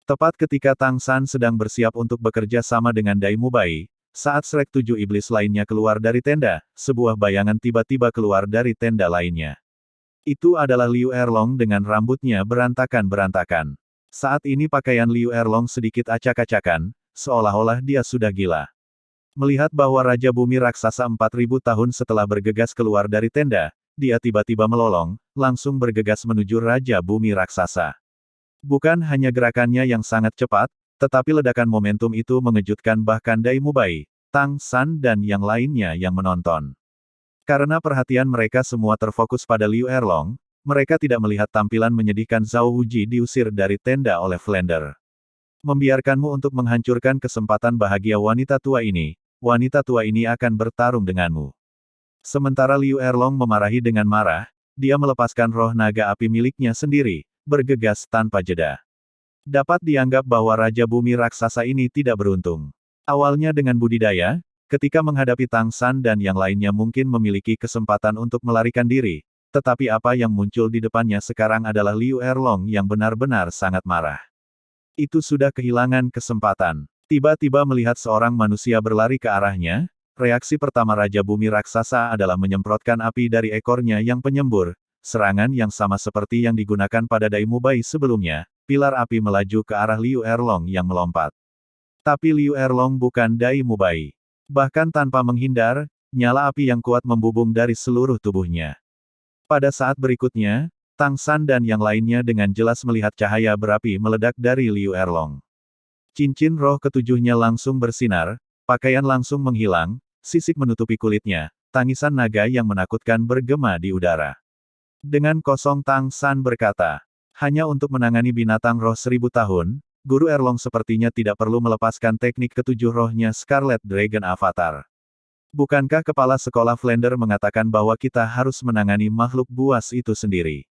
Tepat ketika Tang San sedang bersiap untuk bekerja sama dengan Dai Mubai, saat Shrek 7 iblis lainnya keluar dari tenda, sebuah bayangan tiba-tiba keluar dari tenda lainnya. Itu adalah Liu Erlong dengan rambutnya berantakan-berantakan. Saat ini pakaian Liu Erlong sedikit acak-acakan, seolah-olah dia sudah gila. Melihat bahwa Raja Bumi Raksasa 4000 tahun setelah bergegas keluar dari tenda, dia tiba-tiba melolong, langsung bergegas menuju Raja Bumi Raksasa. Bukan hanya gerakannya yang sangat cepat, tetapi ledakan momentum itu mengejutkan bahkan Dai Mubai, Tang San dan yang lainnya yang menonton. Karena perhatian mereka semua terfokus pada Liu Erlong, mereka tidak melihat tampilan menyedihkan Zhao Wuji diusir dari tenda oleh Flander. Membiarkanmu untuk menghancurkan kesempatan bahagia wanita tua ini akan bertarung denganmu. Sementara Liu Erlong memarahi dengan marah, dia melepaskan roh naga api miliknya sendiri, bergegas tanpa jeda. Dapat dianggap bahwa Raja Bumi Raksasa ini tidak beruntung. Awalnya dengan budidaya, ketika menghadapi Tang San dan yang lainnya mungkin memiliki kesempatan untuk melarikan diri, tetapi apa yang muncul di depannya sekarang adalah Liu Erlong yang benar-benar sangat marah. Itu sudah kehilangan kesempatan. Tiba-tiba melihat seorang manusia berlari ke arahnya, reaksi pertama Raja Bumi Raksasa adalah menyemprotkan api dari ekornya yang penyembur, serangan yang sama seperti yang digunakan pada Dai Mubai sebelumnya, pilar api melaju ke arah Liu Erlong yang melompat. Tapi Liu Erlong bukan Dai Mubai. Bahkan tanpa menghindar, nyala api yang kuat membubung dari seluruh tubuhnya. Pada saat berikutnya, Tang San dan yang lainnya dengan jelas melihat cahaya berapi meledak dari Liu Erlong. Cincin roh ketujuhnya langsung bersinar, pakaian langsung menghilang, sisik menutupi kulitnya, tangisan naga yang menakutkan bergema di udara. Dengan kosong Tang San berkata, hanya untuk menangani binatang roh 1000 tahun, Guru Erlong sepertinya tidak perlu melepaskan teknik ketujuh rohnya Scarlet Dragon Avatar. Bukankah kepala sekolah Flander mengatakan bahwa kita harus menangani makhluk buas itu sendiri?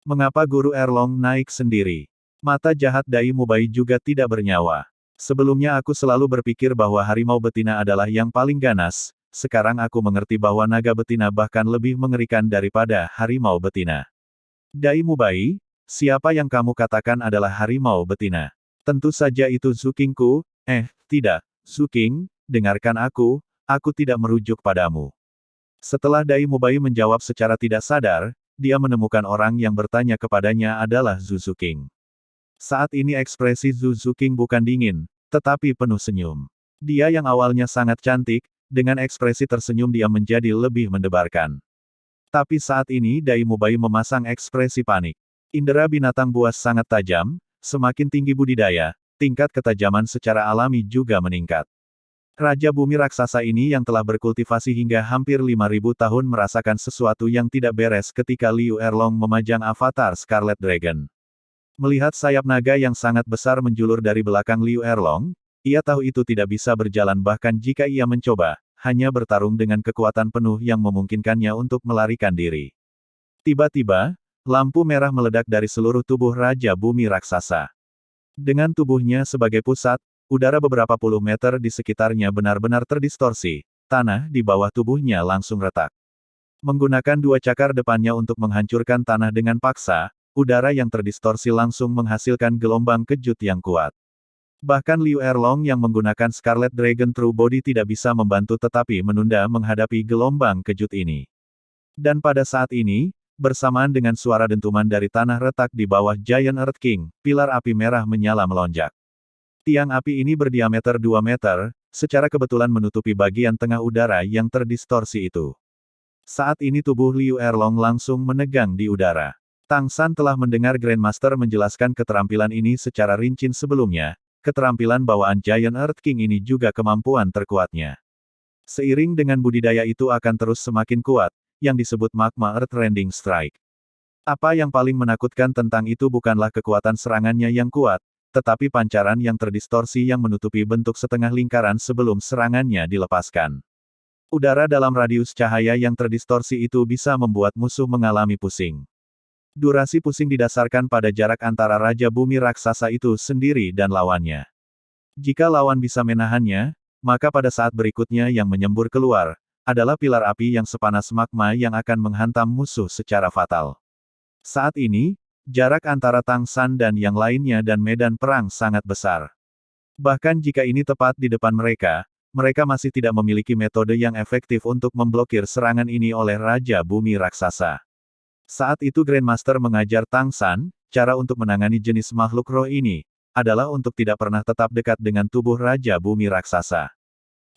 Mengapa Guru Erlong naik sendiri? Mata jahat Dai Mubai juga tidak bernyawa. Sebelumnya aku selalu berpikir bahwa harimau betina adalah yang paling ganas, sekarang aku mengerti bahwa naga betina bahkan lebih mengerikan daripada harimau betina. Dai Mubai, siapa yang kamu katakan adalah harimau betina? Tentu saja itu Zukingku, tidak, Zuking, dengarkan aku tidak merujuk padamu. Setelah Dai Mubai menjawab secara tidak sadar, dia menemukan orang yang bertanya kepadanya adalah Zhu Zuking. Saat ini ekspresi Zhu Zuking bukan dingin, tetapi penuh senyum. Dia yang awalnya sangat cantik, dengan ekspresi tersenyum dia menjadi lebih mendebarkan. Tapi saat ini Dai Mubai memasang ekspresi panik. Indera binatang buas sangat tajam, semakin tinggi budidaya, tingkat ketajaman secara alami juga meningkat. Raja Bumi Raksasa ini yang telah berkultivasi hingga hampir 5000 tahun merasakan sesuatu yang tidak beres ketika Liu Erlong memajang avatar Scarlet Dragon. Melihat sayap naga yang sangat besar menjulur dari belakang Liu Erlong, ia tahu itu tidak bisa berjalan bahkan jika ia mencoba, hanya bertarung dengan kekuatan penuh yang memungkinkannya untuk melarikan diri. Tiba-tiba, lampu merah meledak dari seluruh tubuh Raja Bumi Raksasa. Dengan tubuhnya sebagai pusat, udara beberapa puluh meter di sekitarnya benar-benar terdistorsi, tanah di bawah tubuhnya langsung retak. Menggunakan dua cakar depannya untuk menghancurkan tanah dengan paksa, udara yang terdistorsi langsung menghasilkan gelombang kejut yang kuat. Bahkan Liu Erlong yang menggunakan Scarlet Dragon True Body tidak bisa membantu tetapi menunda menghadapi gelombang kejut ini. Dan pada saat ini, bersamaan dengan suara dentuman dari tanah retak di bawah Giant Earth King, pilar api merah menyala melonjak. Tiang api ini berdiameter 2 meter, secara kebetulan menutupi bagian tengah udara yang terdistorsi itu. Saat ini tubuh Liu Erlong langsung menegang di udara. Tang San telah mendengar Grandmaster menjelaskan keterampilan ini secara rinci sebelumnya, keterampilan bawaan Giant Earth King ini juga kemampuan terkuatnya. Seiring dengan budidaya itu akan terus semakin kuat, yang disebut Magma Earth Rending Strike. Apa yang paling menakutkan tentang itu bukanlah kekuatan serangannya yang kuat, tetapi pancaran yang terdistorsi yang menutupi bentuk setengah lingkaran sebelum serangannya dilepaskan. Udara dalam radius cahaya yang terdistorsi itu bisa membuat musuh mengalami pusing. Durasi pusing didasarkan pada jarak antara Raja Bumi Raksasa itu sendiri dan lawannya. Jika lawan bisa menahannya, maka pada saat berikutnya yang menyembur keluar, adalah pilar api yang sepanas magma yang akan menghantam musuh secara fatal. Saat ini, jarak antara Tang San dan yang lainnya dan medan perang sangat besar. Bahkan jika ini tepat di depan mereka, mereka masih tidak memiliki metode yang efektif untuk memblokir serangan ini oleh Raja Bumi Raksasa. Saat itu Grandmaster mengajar Tang San, cara untuk menangani jenis makhluk roh ini, adalah untuk tidak pernah tetap dekat dengan tubuh Raja Bumi Raksasa.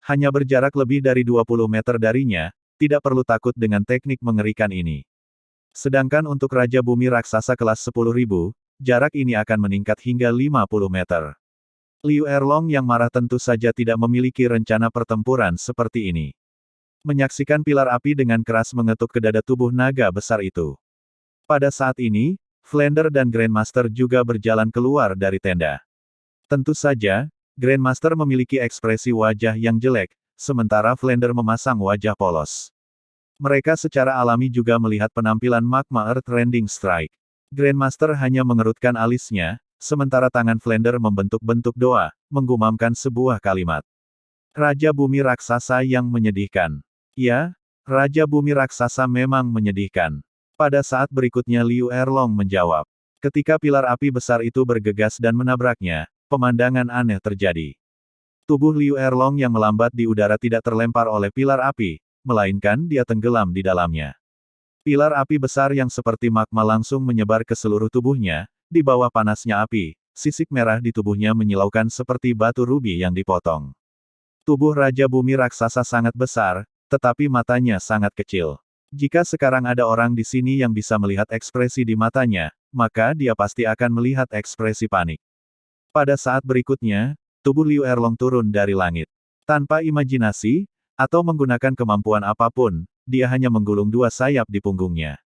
Hanya berjarak lebih dari 20 meter darinya, tidak perlu takut dengan teknik mengerikan ini. Sedangkan untuk Raja Bumi Raksasa kelas 10.000, jarak ini akan meningkat hingga 50 meter. Liu Erlong yang marah tentu saja tidak memiliki rencana pertempuran seperti ini. Menyaksikan pilar api dengan keras mengetuk ke dada tubuh naga besar itu. Pada saat ini, Flander dan Grandmaster juga berjalan keluar dari tenda. Tentu saja, Grandmaster memiliki ekspresi wajah yang jelek, sementara Flander memasang wajah polos. Mereka secara alami juga melihat penampilan Magma Earth Rending Strike. Grandmaster hanya mengerutkan alisnya, sementara tangan Flander membentuk-bentuk doa, menggumamkan sebuah kalimat. Raja Bumi Raksasa yang menyedihkan. Ya, Raja Bumi Raksasa memang menyedihkan. Pada saat berikutnya Liu Erlong menjawab. Ketika pilar api besar itu bergegas dan menabraknya, pemandangan aneh terjadi. Tubuh Liu Erlong yang melambat di udara tidak terlempar oleh pilar api, melainkan dia tenggelam di dalamnya. Pilar api besar yang seperti magma langsung menyebar ke seluruh tubuhnya, di bawah panasnya api, sisik merah di tubuhnya menyilaukan seperti batu rubi yang dipotong. Tubuh Raja Bumi Raksasa sangat besar, tetapi matanya sangat kecil. Jika sekarang ada orang di sini yang bisa melihat ekspresi di matanya, maka dia pasti akan melihat ekspresi panik. Pada saat berikutnya, tubuh Liu Erlong turun dari langit. Tanpa imajinasi, atau menggunakan kemampuan apapun, dia hanya menggulung dua sayap di punggungnya.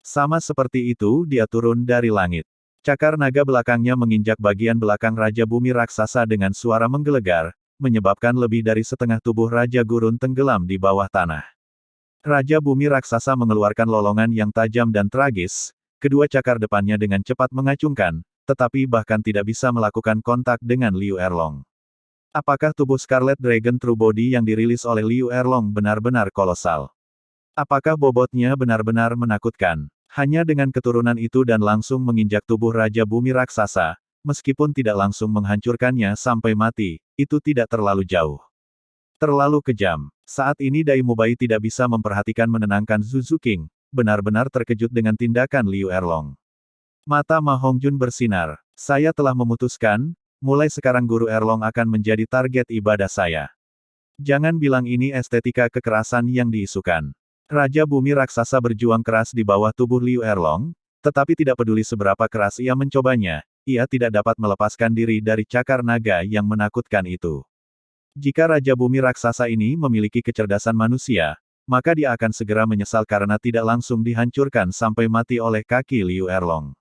Sama seperti itu dia turun dari langit. Cakar naga belakangnya menginjak bagian belakang Raja Bumi Raksasa dengan suara menggelegar, menyebabkan lebih dari setengah tubuh Raja Gurun tenggelam di bawah tanah. Raja Bumi Raksasa mengeluarkan lolongan yang tajam dan tragis, kedua cakar depannya dengan cepat mengacungkan, tetapi bahkan tidak bisa melakukan kontak dengan Liu Erlong. Apakah tubuh Scarlet Dragon True Body yang dirilis oleh Liu Erlong benar-benar kolosal? Apakah bobotnya benar-benar menakutkan? Hanya dengan keturunan itu dan langsung menginjak tubuh Raja Bumi Raksasa, meskipun tidak langsung menghancurkannya sampai mati, itu tidak terlalu jauh. Terlalu kejam. Saat ini Dai Mubai tidak bisa memperhatikan menenangkan Zuzu King, benar-benar terkejut dengan tindakan Liu Erlong. Mata Ma Hongjun bersinar. Saya telah memutuskan, mulai sekarang Guru Erlong akan menjadi target ibadah saya. Jangan bilang ini estetika kekerasan yang diisukan. Raja Bumi Raksasa berjuang keras di bawah tubuh Liu Erlong, tetapi tidak peduli seberapa keras ia mencobanya, ia tidak dapat melepaskan diri dari cakar naga yang menakutkan itu. Jika Raja Bumi Raksasa ini memiliki kecerdasan manusia, maka dia akan segera menyesal karena tidak langsung dihancurkan sampai mati oleh kaki Liu Erlong.